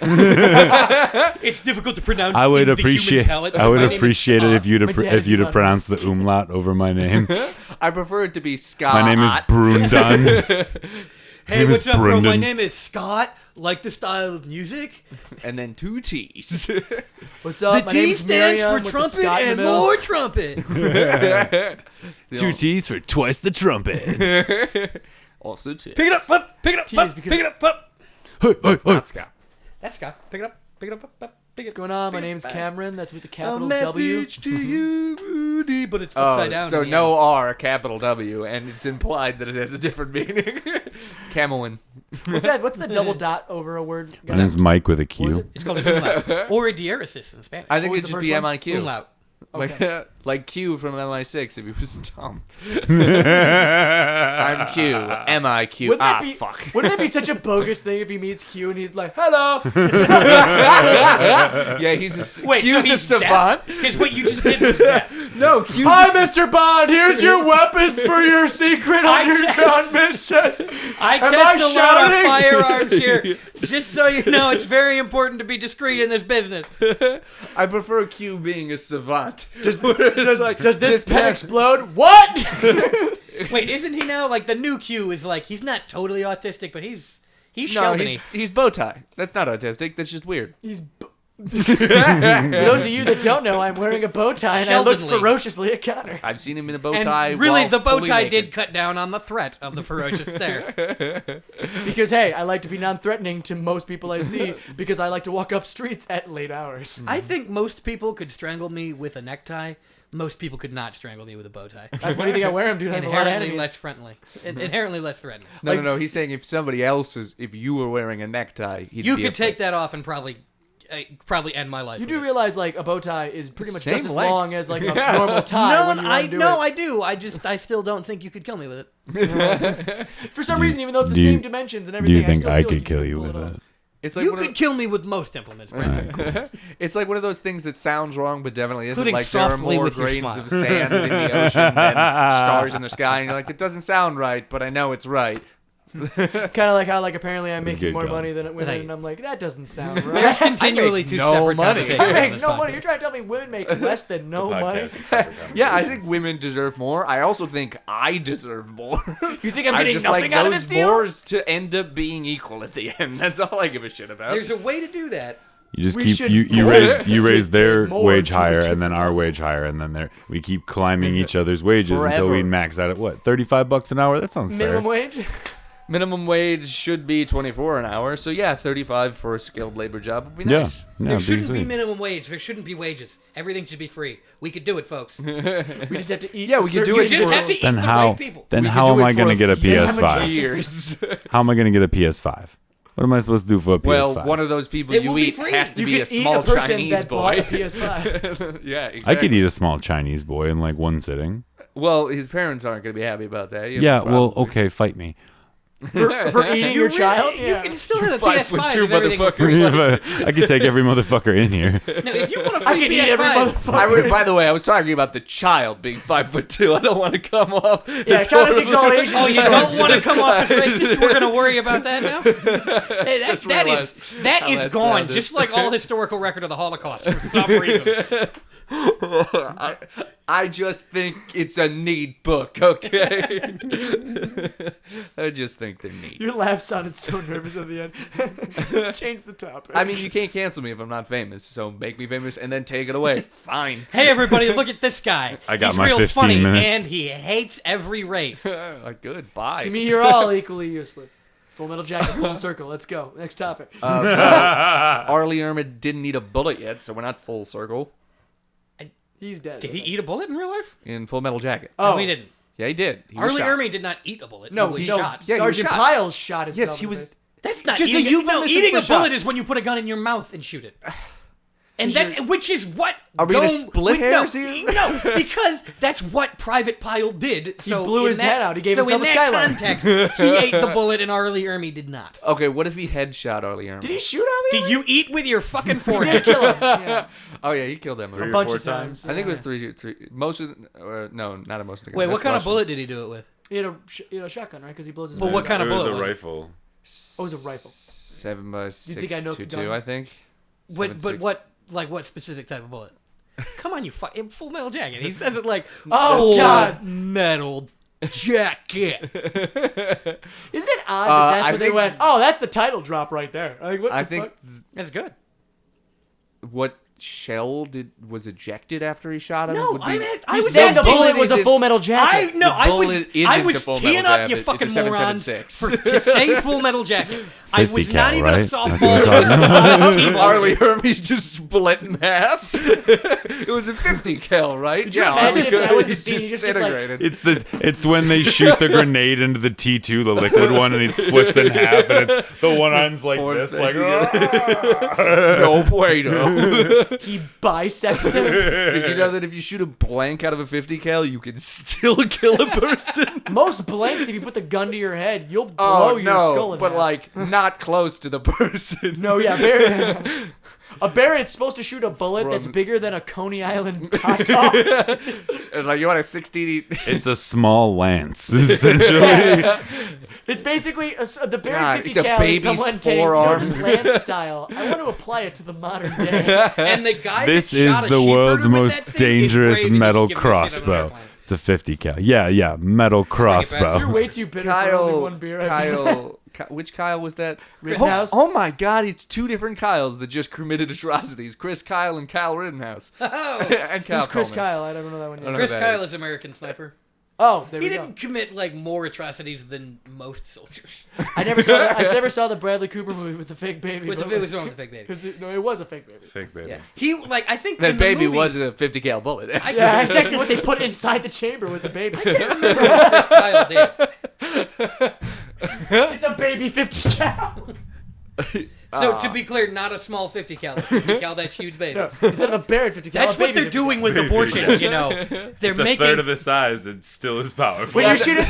It's difficult to pronounce. I would in the human appreciate. palate, I but would my name is appreciate it if Scott. you'd My dad is Ivan. pronounce the umlaut over my name. I prefer it to be Scott. My name is Brundun. Hey, name is what's up, bro? My Brendan. name is Scott. Like the style of music. And then 2 T's. What's up? The My T name's stands Miriam for with the trumpet Scott in the and middle. more trumpet. 2 T's for twice the trumpet. Also T. Pick it up, up. Pick it up, T up. is because- Pick it up, up. Not Scott. That's Scott. Pick it up. Pick it up, up. Pick What's it. going on? My Pick it name's up. Cameron. That's with the A capital W. message to you, Rudy, but it's upside down. So in the no end. R, capital W, and it's implied that it has a different meaning. Camelin. What's that? What's the double dot over a word? My name's Mike with a What was Q. it? It's called an umlaut or a diaresis in Spanish. I think was it the should first be one? MIQ. Umlaut. Like Q from MI6 if he was dumb. I'm Q. MIQ. Wouldn't that be, Fuck. Wouldn't that be such a bogus thing if he meets Q and he's like, "Hello"? Yeah, he's a Wait, Q's so a he's savant. Because what you just did was death. No, Q's Hi, Mr. Bond. Here's your weapons for your secret underground mission. I Am test I a lot shouting? of firearms here. Just so you know, it's very important to be discreet in this business. I prefer Q being a savant. Does this pen explode? What? Wait, isn't he now like the new Q is like he's not totally autistic, but he's No, Sheldon-y. he's bow tie. That's not autistic. That's just weird. He's. For those of you that don't know, I'm wearing a bow tie and I looked Sheldon-ly. ferociously at Connor. I've seen him in a bow And tie. really, while the bow fully tie naked. did cut down on the threat of the ferocious stare. Because hey, I like to be non-threatening to most people I see because I like to walk up streets at late hours. I think most people could strangle me with a necktie. Most people could not strangle me with a bow tie. Why do you think I wear them, dude? I have a lot of Inherently enemies. less friendly. Inherently less threatening. No. He's saying if somebody else if you were wearing a necktie, he'd You be could afraid. take that off and probably end my life. You with do it. realize like a bow tie is pretty much Same just as length. long as like a normal tie. when you I undo no, it. I do. I still don't think you could kill me with it. For some reason, even though it's the do you- same dimensions and Do everything, you think still I feel like could kill still you pull with it off. it? It's like You one of could kill me with most implements, Brendan. It's like one of those things that sounds wrong, but definitely isn't. Including Like there are softly more with your grains smile. of sand in the ocean than stars in the sky, and you're like, it doesn't sound right, but I know it's right. Kind of like how like apparently I'm That's making good more call. money than women, Thank and you. I'm like that doesn't sound There's right. continually two no separate money. conversations I on make this no podcast. money. You're trying to tell me women make less than no money? Yeah, I think women deserve more. I also think I deserve more. You think I'm I getting just nothing like out of those this deal? wars to end up being equal at the end. That's all I give a shit about. There's a way to do that. You just We keep should you more raise their more wage to higher achieve and then our wage higher and then we keep climbing each other's wages until we Forever. max out at what, $35 an hour? That sounds Minimum fair. wage. Minimum wage should be 24 an hour, so yeah, 35 for a skilled labor job would be Yeah, nice. yeah, There big shouldn't be thing. minimum wage. There shouldn't be wages. Everything should be free. We could do it, folks. We just have to eat. Yeah, we could do You it just for- have to eat Then the how? right people. Then We could how do am it I for gonna get a yeah, how much PS5? Years. How am I gonna get a PS5? What am I supposed to do for a PS5? Well, one of those people It you will be eat free. has to You be a could eat small a person Chinese that bought boy. a PS5. Yeah, exactly. I could eat a small Chinese boy in like one sitting. Well, his parents aren't going to be happy about that. You have Yeah, a well, problem. okay, fight me. for eating your child. You can still have a 5'2" PS5 if everything were free. I could take every motherfucker in here. No, if you want a I free can eat every PS5, motherfucker. By the way, I was talking about the child being 5'2". I don't want to come up. Yeah, I kind of think all Asians. oh, are you so- don't want to come off as racist? We're gonna worry about that now. Hey, Just that realized that how is that gone, sounded. just like all historical record of the Holocaust for some reason. I just think it's a neat book, okay? I just think they're neat. Your laugh sounded so nervous at the end. Let's change the topic. I mean, you can't cancel me if I'm not famous, so make me famous and then take it away. Fine. Hey, everybody, look at this guy. I got He's my real 15 funny, minutes. and he hates every race. Goodbye. to me, you're all equally useless. Full Metal Jacket, full circle. Let's go. Next topic. Arlie Ermey didn't need a bullet yet, so we're not full circle He's dead. Did he eat a bullet in real life? in Full Metal Jacket. Oh, No, he didn't. Yeah, he did. He was Arlie shot. Ermey did not eat a bullet. No, he was no. shot. Yeah, he was Sergeant shot. Piles shot himself. Yes, he in the was. face. That's not Just a eating. euphemism Eating for a bullet shot. is when you put a gun in your mouth and shoot it. And that, which is what. Are we gonna split hairs here? No, because that's what Private Pile did. So blew in his that- head out. He gave so himself in a that skyline. context, he ate the bullet, and Arlie Ermey did not. Okay, what if he headshot Arlie Ermey? Did he shoot Arlie? Did you eat with your fucking He forehead? did kill him. Yeah. Oh yeah, he killed them A bunch of times. I think it was three. Most of no, not a most of the Wait, guns. what That's kind of Russian. bullet did he do it with? He had a shotgun, right? Because he blows his. But nose. what kind of It was bullet a was it? rifle. Oh, it was a rifle. 7x6 You think I know the 2-2, guns? I think. But 7.6. what specific type of bullet? Come on, you fucking Full Metal Jacket. He says it like Oh, Full God. Metal Jacket. Isn't it odd that I that's what they think- went? Oh, that's the title drop right there. Like, what I the think fuck? That's good. what shell was ejected after he shot him. No, would be, I He was said the asking- bullet was a isn't- Full Metal Jacket. I was bullet isn't was the Full teeing Metal up, you Jacket, fucking it's a morons, 7.76. to say Full Metal Jacket. I 50 was not cal, even right? a That's what softball. we're talking about. team Arlie Hermes just split in half. It was a 50 cal, right? Could you imagine if that was the scene? He just gets like, disintegrated. It's when they shoot the grenade into the T2, the liquid one, and it splits in half, and it's the one end's like Four this, things like No bueno. he bisects him. Did you know that if you shoot a blank out of a 50 cal, you can still kill a person? Most blanks, if you put the gun to your head, you'll blow your skull in but half. like not close to the person. No, yeah, Barrett. A Barrett's supposed to shoot a bullet that's From- bigger than a Coney Island hot dog. It's like you want a 16. it's a small lance, essentially. It's basically the Barrett God, 50 it's a cal baby's is someone taking forearm. this Lance style. I want to apply it to the modern day. And the guy This that is shot a the world's sheepherder with most that thing is dangerous brave, and you metal should give him a shit on an crossbow. airplane. It's a 50 cal. Yeah, metal crossbow. You're way too bitter for only one beer. Which Kyle was that? Rittenhouse? Oh my God! It's two different Kyles that just committed atrocities. Chris Kyle and Kyle Rittenhouse. Oh, And Kyle Who's Chris Coleman. Kyle? I don't know that one I don't yet. know. Chris that Kyle is. is American Sniper. Oh, there He we go. didn't commit like more atrocities than most soldiers. I never saw. I never saw the Bradley Cooper movie with the fake baby. With the but- what's wrong with the fake baby? 'cause no, it was a fake baby. Fake baby. Yeah, he like I think That in the baby movie, was a 50 cal bullet. actually. Yeah, it's actually what they put inside the chamber was a baby. I can't remember what Chris Kyle did. It's a baby 50 cal. So to be clear, not a small 50 cal. 50 cal, that's huge baby. No, instead of a Barrett 50 cal. That's a what baby they're 50 doing cal. with abortions, you know. They're It's a making third of the size that still is powerful. When you shoot it,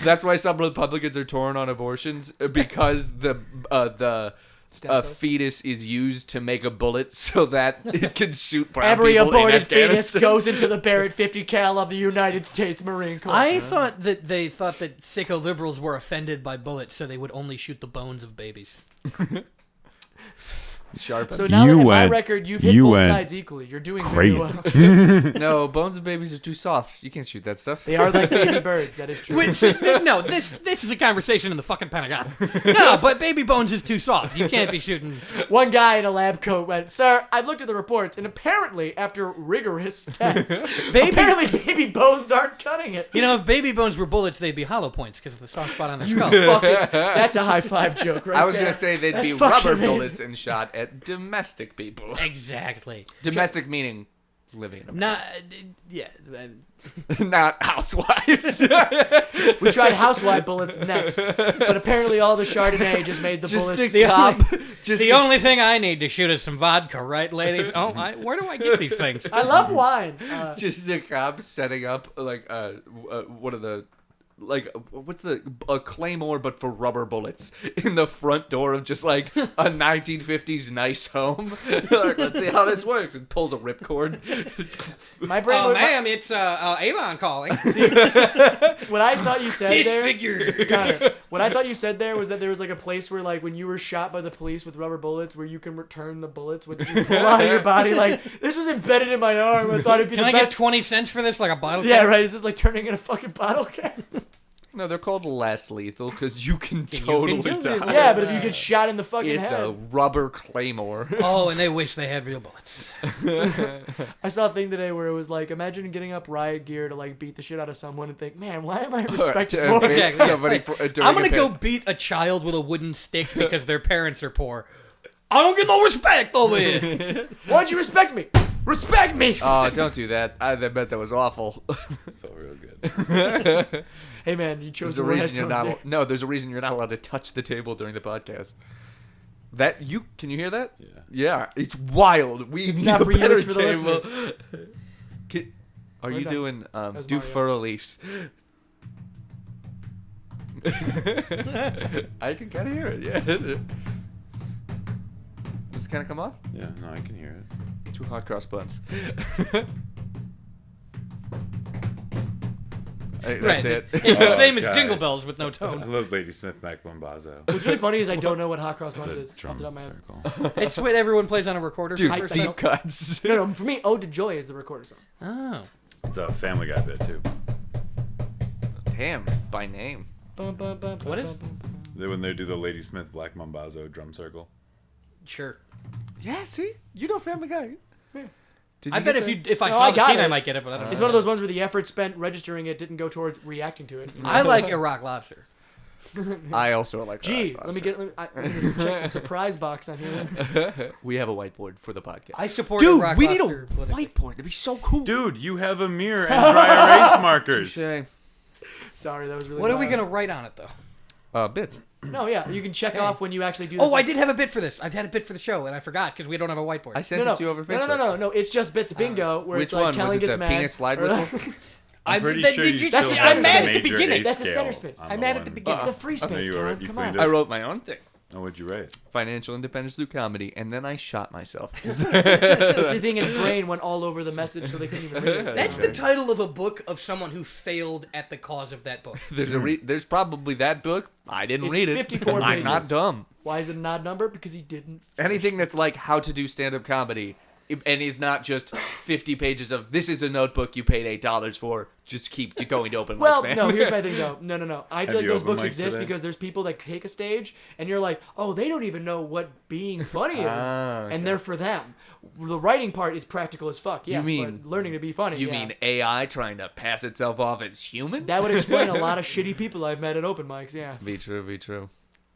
That's why some Republicans are torn on abortions because the Stem cells. fetus is used to make a bullet so that it can shoot brown every people in aborted fetus Afghanistan. goes into the Barrett 50 cal of the United States Marine Corps. I thought that they thought that sicko liberals were offended by bullets, so they would only shoot the bones of babies. Sharp. so now You that in my went- record, you've hit you both went sides equally. You're doing very crazy. well. No, bones of babies are too soft. You can't shoot that stuff. They are like baby birds. That is true. Which no, this is a conversation in the fucking Pentagon. No, but baby bones is too soft. You can't be shooting. One guy in a lab coat went, "Sir, I've looked at the reports, and apparently, after rigorous tests, apparently baby bones aren't cutting it." You know, if baby bones were bullets, they'd be hollow points because of the soft spot on their skull. Fucking, that's a high five joke, right I was there. gonna say they'd That's be fucking rubber amazing. bullets and shot at domestic people. Exactly. Domestic meaning living in Not, yeah. a not housewives. We tried housewife bullets next, but apparently all the Chardonnay just made the Just bullets a cop. The only thing I need to shoot is some vodka, right, ladies? Oh, where do I get these things? I love wine. Just the cop setting up like one of the like what's a claymore but for rubber bullets in the front door of just like a 1950s nice home. Like, let's see how this works. It pulls a ripcord. My brain. Ma'am, it's Avon calling. What I thought you said Disfigured. Connor, what I thought you said there was that there was like a place where like when you were shot by the police with rubber bullets, where you can return the bullets when you pull out of your body. Like this was embedded in my arm. I thought it'd be Can the I best. get 20 cents for this, like a bottle cap? Yeah, right. Is this like turning in a fucking bottle cap? No, they're called less lethal because you can totally kill die. people. Yeah, but if you get shot in the fucking It's head. a rubber claymore. Oh, and they wish they had real bullets. I saw a thing today where it was like, imagine getting up riot gear to like beat the shit out of someone and think, man, why am I respected more? Exactly. Somebody I'm gonna go beat a child with a wooden stick because their parents are poor. I don't get no respect over here. Why'd you respect me? Respect me! Oh, don't do that. I bet that was awful. Felt real good. Hey man, you chose There's a the reason you're headphones not. No, there's a reason you're not allowed to touch the table during the podcast. Can you hear that? Yeah. Yeah, it's wild. We need not a for you, better it's for the table. listeners. Are We're you done. doing was do Mario. fur release? I can kind of hear it. Yeah. Does it kind of come off? Yeah, no, I can hear it. 2 hot cross buns. That's Right. it. It's the Oh, same as guys. Jingle Bells with no I tone. love Lady Smith Mac Bombazo. What's really funny is I don't know what hot cross It's buns a is. Off drum the top of my head. circle. It's what everyone plays on a recorder. Dude, first. deep cuts. No, for me, Ode to Joy is the recorder song. Oh. It's a Family Guy bit too. Damn, by name. What is- When they do the Lady Smith Black Mambazo drum circle. Sure. Yeah, see? You know Family Guy. Yeah. Did I you bet get if I No, saw I the got scene, I it. might get it, but I don't know. It's one of those ones where the effort spent registering it didn't go towards reacting to it. You know? I like Iraq Lobster. I also like Gee, Rock let me Lobster. just check the surprise box on here. We have a whiteboard for the podcast. I support Dude, Iraq we need a Lobster politically. whiteboard. That'd be so cool. Dude, you have a mirror and dry erase markers. Say, Sorry, that was really What are we loud. gonna write on it though? bits. No, yeah, you can check off when you actually do. The Oh, I thing. did have a bit for this. I had a bit for the show, and I forgot because we don't have a whiteboard. I sent No, it to you over Facebook. no. It's just bits bingo where Which it's like one? Kelly Was it gets the mad. penis slide whistle? I'm pretty that- sure did you That's still the have center the space. major At the beginning. A That's the scale center space. on I'm the mad at one. the beginning. It's the free No, space, you Tom. wrote- you Come cleaned on. it. I wrote my own thing. Oh, what'd you write? Financial independence through comedy, and then I shot myself. That's the thing. His brain went all over the message, so they couldn't even read it. That's the title of a book of someone who failed at the cause of that book. There's probably that book. I didn't It's read it. 54 I'm not pages. dumb. Why is it an odd number? Because he didn't. Anything that's like how to do stand-up comedy, and is not just 50 pages of this is a notebook you paid $8 for. Just keep going to open Well, mics, man. no, here's my thing though. No. I feel Have like you those opened books mics exist today? because there's people that take a stage and you're like, oh, they don't even know what being funny is, Ah, okay. and they're for them. The writing part is practical as fuck. Yes, mean- but learning to be funny. You yeah. mean AI trying to pass itself off as human? That would explain a lot of shitty people I've met at open mics. Yeah. Be true.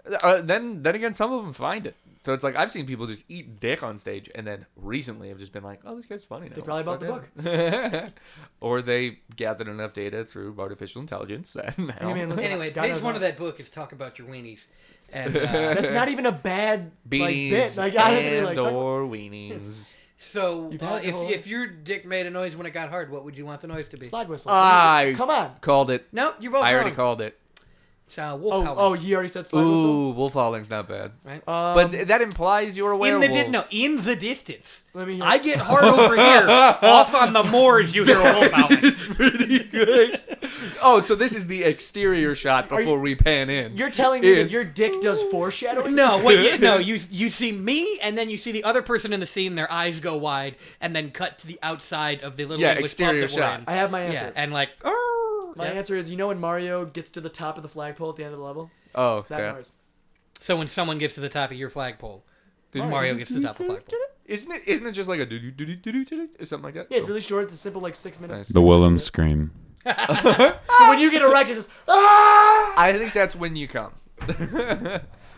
Then again, some of them find it. So it's like I've seen people just eat dick on stage, and then recently I've just been like, "Oh, this guy's funny." Now. They probably bought the book. book, or they gathered enough data through artificial intelligence that now. Hey, man, listen, Anyway, God page knows one how- of that book is talk about your weenies. And That's not even a bad like, beanies bit. Like honestly, and like or weenies. so You've had the whole life. if your dick made a noise when it got hard, what would you want the noise to be? slide whistle. I Come on. called it. No, you're both I already wrong. called it. It's wolf howling. Oh, you already said slide whistle. Ooh, wolf howling's not bad. Right? But that implies you're a werewolf. In the distance. Let me hear. I get hard over here. Off on the moors, you hear a wolf howling. pretty good. Oh, so this is the exterior shot before we pan in. You're telling me that Is- your dick does foreshadowing? You see me, and then you see the other person in the scene. Their eyes go wide, and then cut to the outside of the little Yeah, English exterior pub that we're shot. in. I have my answer. Yeah, and like, My answer is, you know when Mario gets to the top of the flagpole at the end of the level? Oh, That yeah. noise. So when someone gets to the top of your flagpole, Did Mario gets to the top of the flagpole. Isn't it just like a do or something like that? Yeah, it's really short. It's a simple like 6 minutes. nice. The Willem scream. So when you get erect, it's just ah! I think that's when you come.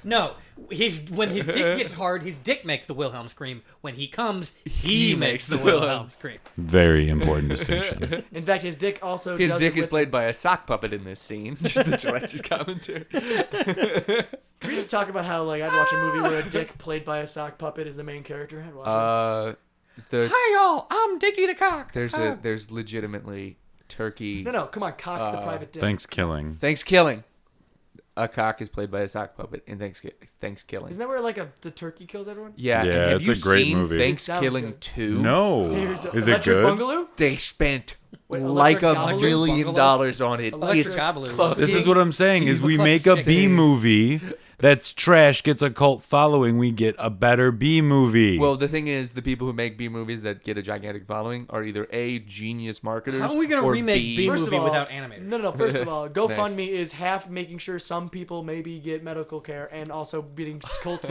No, when his dick gets hard, his dick makes the Wilhelm scream. When he comes, he makes the Wilhelm scream. Very important distinction. In fact, his dick also His does dick it is with... played by a sock puppet in this scene. Just the director's commentary. Can we just talk about how like I'd watch a movie where a dick played by a sock puppet is the main character? I'd watch it. The Hi y'all, I'm Dickie the Cock. there's legitimately turkey. No, come on, cock the private dick. Thanks, killing. Thanksgiving. A cock is played by a sock puppet in Thanksgiving. Isn't that where like the turkey kills everyone? Yeah, Yeah, and have it's you a great seen movie. Thanksgiving It 2? No. There's Is it Electric good? Boogaloo? They spent Wait, like Electric $1 Boogaloo? million on it. Electric It's Boogaloo. fucking This is what I'm saying: is we Evil make a sick. B movie that's trash, gets a cult following, we get a better B movie. Well, the thing is, the people who make B movies that get a gigantic following are either A, genius marketers, How are we gonna or remake B, B First of movie all, without animators? No. First of all, GoFundMe is half making sure some people maybe get medical care, and also getting cult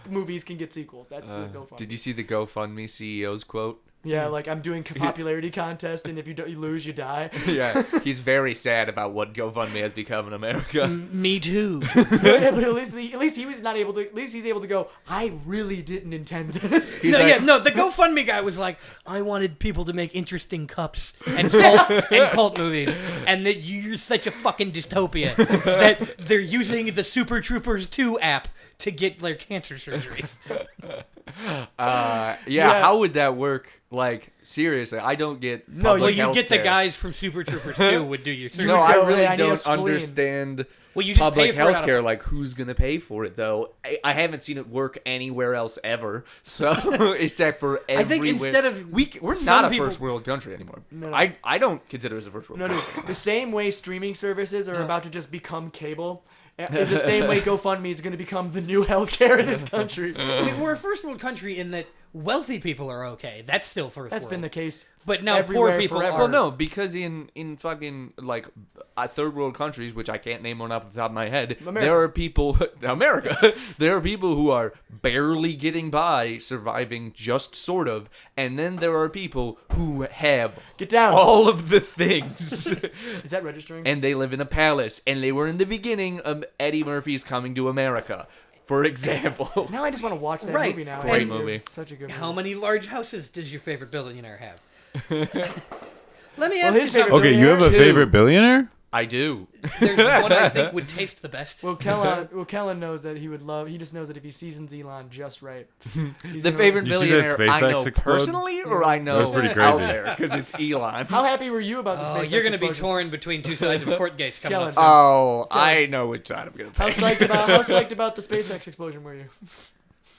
movies can get sequels. That's the GoFundMe. Did you see the GoFundMe CEO's quote? Yeah, like I'm doing a popularity contest, and if you lose, you die. Yeah, he's very sad about what GoFundMe has become in America. Me too. But at least he was not able to. At least he's able to go. I really didn't intend this. He's like, The GoFundMe guy was like, I wanted people to make interesting cups and cult movies, and that you're such a fucking dystopia that they're using the Super Troopers 2 app to get their cancer surgeries. yeah, how would that work? Like, seriously, I don't get. No, Well, public you get the healthcare. guys from Super Troopers 2 would do your surgery. No, would I go, really "Hey, I need a don't spleen." understand Well, you just public pay for it out of- healthcare. Like, who's gonna pay for it though? I haven't seen it work anywhere else ever. So, except for everywhere. I think instead of we're some not a people- first world country anymore. No. I don't consider us a first world. No, country. dude. The same way streaming services are about to just become cable is the same way GoFundMe is going to become the new healthcare in this country. I mean, we're a first world country in that wealthy people are okay. That's still first That's world. been the case. But now everywhere poor people forever. are. Well, no, because in fucking like third world countries, which I can't name one off the top of my head, America. there are people America. There are people who are barely getting by, surviving just sort of, and then there are people who have Get down. all of the things, Is that registering? and they live in a palace, and they were in the beginning of Eddie Murphy's Coming to America, for example. Now I just want to watch that Right. movie now. Great And movie. It's such a good movie. How many large houses does your favorite billionaire have? Let me Well, ask you his favorite something. Okay, you have a Two. favorite billionaire? I do. There's one I think would taste the best. Well, Kellen knows that he would love. He just knows that if he seasons Elon just right, he's The gonna- favorite You see that billionaire I SpaceX know explode? personally, or I know That was pretty out crazy. there because it's Elon. How happy were you about the Oh, SpaceX you're going to be explosion? torn between two sides of a court case coming up. Kellen. Oh, I know which side I'm gonna How pick. psyched about the SpaceX explosion were you?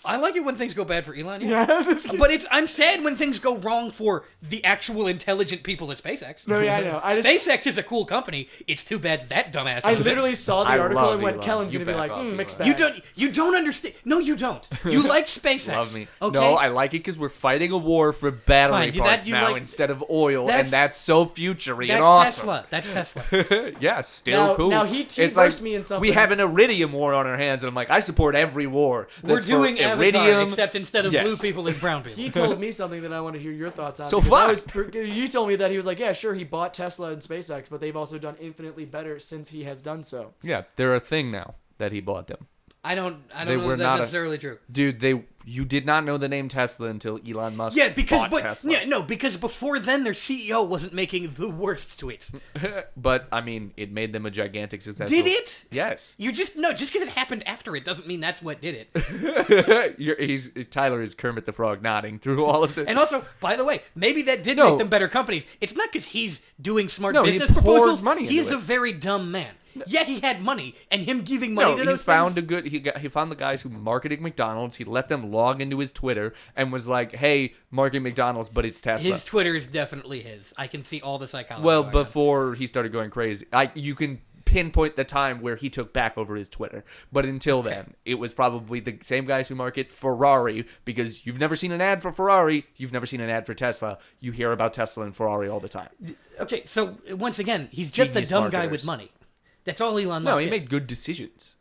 I like it when things go bad for Elon. Yeah, that's good. But I'm sad when things go wrong for the actual intelligent people at SpaceX. No, yeah, I know. SpaceX is a cool company. It's too bad that dumbass. I owns it. literally saw the I article love and went, Elon. Kellen's You gonna be back like, off, mixed Elon. bag. You don't understand. No, you don't. You like SpaceX. Love me. Okay. No, I like it because we're fighting a war for battery Fine, that parts you now like- instead of oil, That's- and that's so futury That's and awesome. Tesla. That's Tesla. Yeah, still Now- cool. now he it's versed like me in something. we have an iridium war on our hands, and I'm like, I support every war. We're That's for doing Avatar, iridium. except instead of Yes. blue people, it's brown people. He told me something that I want to hear your thoughts on. So because I fuck. you told me that he was like, yeah, sure, he bought Tesla and SpaceX, but they've also done infinitely better since he has done so. Yeah, they're a thing now that he bought them. I don't They know were if that's not a- necessarily true. Dude, you did not know the name Tesla until Elon Musk Yeah, because bought Tesla. because before then their CEO wasn't making the worst tweets. But I mean, it made them a gigantic success. Did it? Yes. You just because it happened after it doesn't mean that's what did it. Tyler is Kermit the Frog nodding through all of this. And also, by the way, maybe that did No. make them better companies. It's not because he's doing smart No, he business pours proposals. money into He's it. a very dumb man. Yet he had money, and him giving money No, to he those found things, he found the guys who marketed McDonald's. He let them log into his Twitter and was like, "Hey, market McDonald's, but it's Tesla." his Twitter is definitely his. I can see all the psychology. Well, going on. before he started going crazy, you can pinpoint the time where he took back over his Twitter. But until then, it was probably the same guys who market Ferrari, because you've never seen an ad for Ferrari, you've never seen an ad for Tesla. You hear about Tesla and Ferrari all the time. Okay, so once again, he's just Genius a dumb guy marketers. with money. That's all Elon No, Musk he is. made good decisions.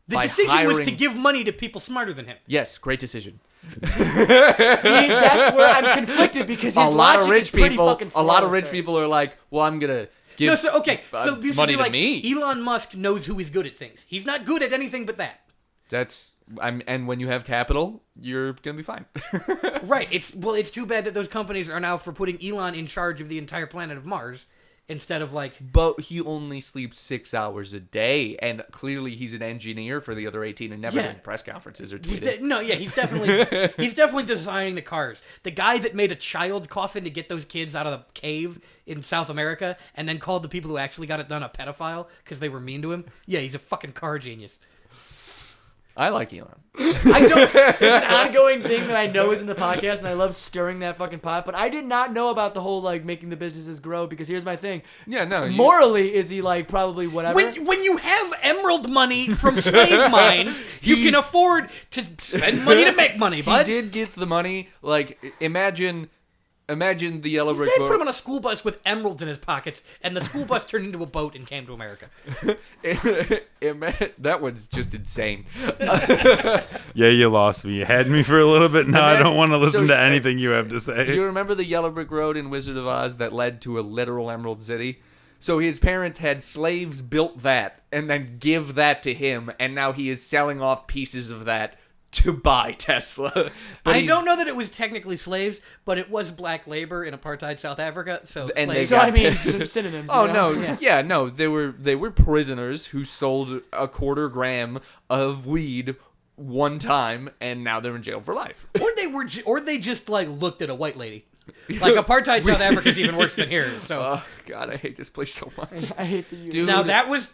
The by decision was to hiring- give money to people smarter than him. Yes, great decision. See, that's where I'm conflicted because his A lot of logic rich is pretty people. fucking A lot of flawless rich there. people are like, "Well, I'm gonna give No, so okay, so you should money be to like, me." Elon Musk knows who he's good at things. He's not good at anything but that. And when you have capital, you're gonna be fine. Right. It's too bad that those companies are now for putting Elon in charge of the entire planet of Mars instead of like. But he only sleeps 6 hours a day, and clearly he's an engineer for the other 18 and never Yeah. doing press conferences or He's tweeting. he's definitely designing the cars. The guy that made a child coffin to get those kids out of the cave in South America, and then called the people who actually got it done a pedophile because they were mean to him. Yeah, he's a fucking car genius. I like Elon. I don't. It's an ongoing thing that I know is in the podcast, and I love stirring that fucking pot. But I did not know about the whole like making the businesses grow, because here's my thing. Yeah, no. Morally, is he like probably whatever? When you have emerald money from slave mines, you can afford to spend money to make money, He bud. did get the money. Like, imagine the yellow His brick dad road. put him on a school bus with emeralds in his pockets, and the school bus turned into a boat and came to America. That one's just insane. Yeah, you lost me. You had me for a little bit. Now I don't want to listen So, to anything you have to Do say. you remember the yellow brick road in Wizard of Oz that led to a literal Emerald City? So his parents had slaves built that and then give that to him, and now he is selling off pieces of that to buy Tesla. But I don't know that it was technically slaves, but it was black labor in apartheid South Africa. So And slaves- they so got I mean, paid. some synonyms. Oh you know? no! Yeah, no. They were prisoners who sold a quarter gram of weed one time, and now they're in jail for life. or they just like looked at a white lady. Like apartheid South Africa is even worse than here. So Oh God, I hate this place so much. I hate the U. Dude, now that was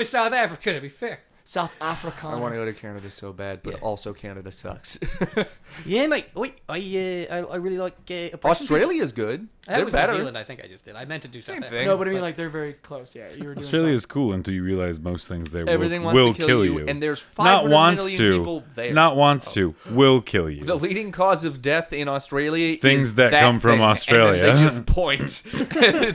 South Africa, to be fair. South Africa. I want to go to Canada so bad, but Yeah. also Canada sucks. Yeah, mate. Wait, I really like Australia's good. That They're was better. New Zealand. I think I just did. I meant to do South Same Africa. thing. No, but I mean, like, they're very close. Yeah, you were doing Australia fine. is cool until you realize most things there Everything will wants to kill you, and there's Not 500 wants million to. people there. Not wants to. Will kill you. The leading cause of death in Australia Things is that come from thing, and Australia. then they just point. It's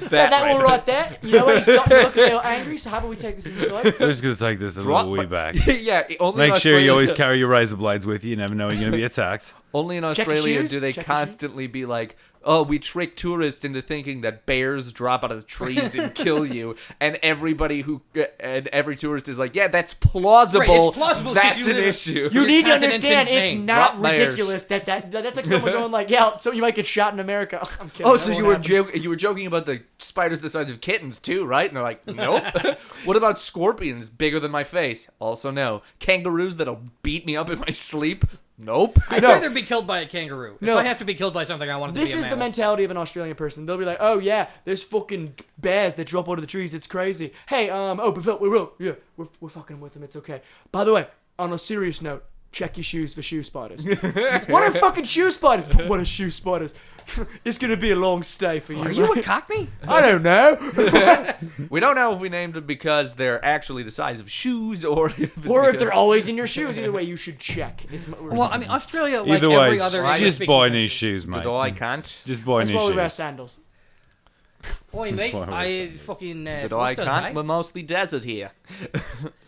that That way. will right there. You know what? He's starting to look a little angry. So how about we take this inside? We're just gonna take this a Drop little way back. yeah, only Make in sure you always Australia- carry your razor blades with you. You never know when you're gonna be attacked. Only in Check your Australia shoes, do they check your shoes. constantly be like, "Oh, we trick tourists into thinking that bears drop out of the trees and kill you," and every tourist is like, "Yeah, that's plausible. Right, it's plausible 'cause That's you an live- issue." You need to continent's understand it's insane. not Drop bears. ridiculous that's like someone going like, yeah, so you might get shot in America. I'm kidding. Oh, that so won't you were happen. you were joking about the spiders the size of kittens too, right? And they're like, nope. What about scorpions bigger than my face? Also no. Kangaroos that'll beat me up in my sleep? Nope. I'd rather be killed by a kangaroo. No. If I have to be killed by something, I want it to This be a is the mammal. mentality of an Australian person. They'll be like, "Oh yeah, there's fucking bears that drop out of the trees. It's crazy. Hey, but we will. Yeah, we're fucking with them. It's okay. By the way, on a serious note, check your shoes for shoe spiders. What are fucking shoe spiders? What are shoe spiders? It's gonna be a long stay for you. Are you a mate. cockney? I don't know. We don't know if we named them because they're actually the size of shoes or if it's Or if because- they're always in your shoes. Either way, you should check. Well, I mean, Australia, like Either every way, other just English-speaking boy country- new shoes, mate. Good I can't. Just boy that's new why we wear shoes. sandals. Oi, mate, why I wear I sandals. fucking... Good what's I those, can't. eh? We're mostly desert here.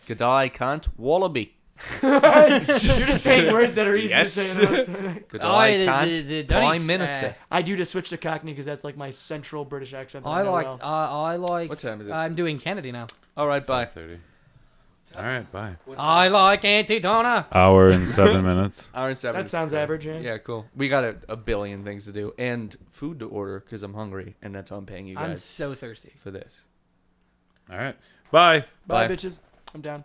Good I can't. Wallaby. You're just saying words that are easy Yes. to say. In Australia. Good Oh, I the- can't. the Prime Dunnies, Minister. I do to switch to Cockney because that's like my central British accent. that I know like... well. I like... What time is it? I'm doing Kennedy now. All right, bye. 5:30. All right, bye. I like Auntie Donna. Hour and 7 minutes. Hour and 7. That sounds average, yeah. Yeah, cool. We got a billion things to do and food to order because I'm hungry, and that's how I'm paying you I'm guys so thirsty. for this. All right. Bye. Bye, Bye. bitches. I'm down.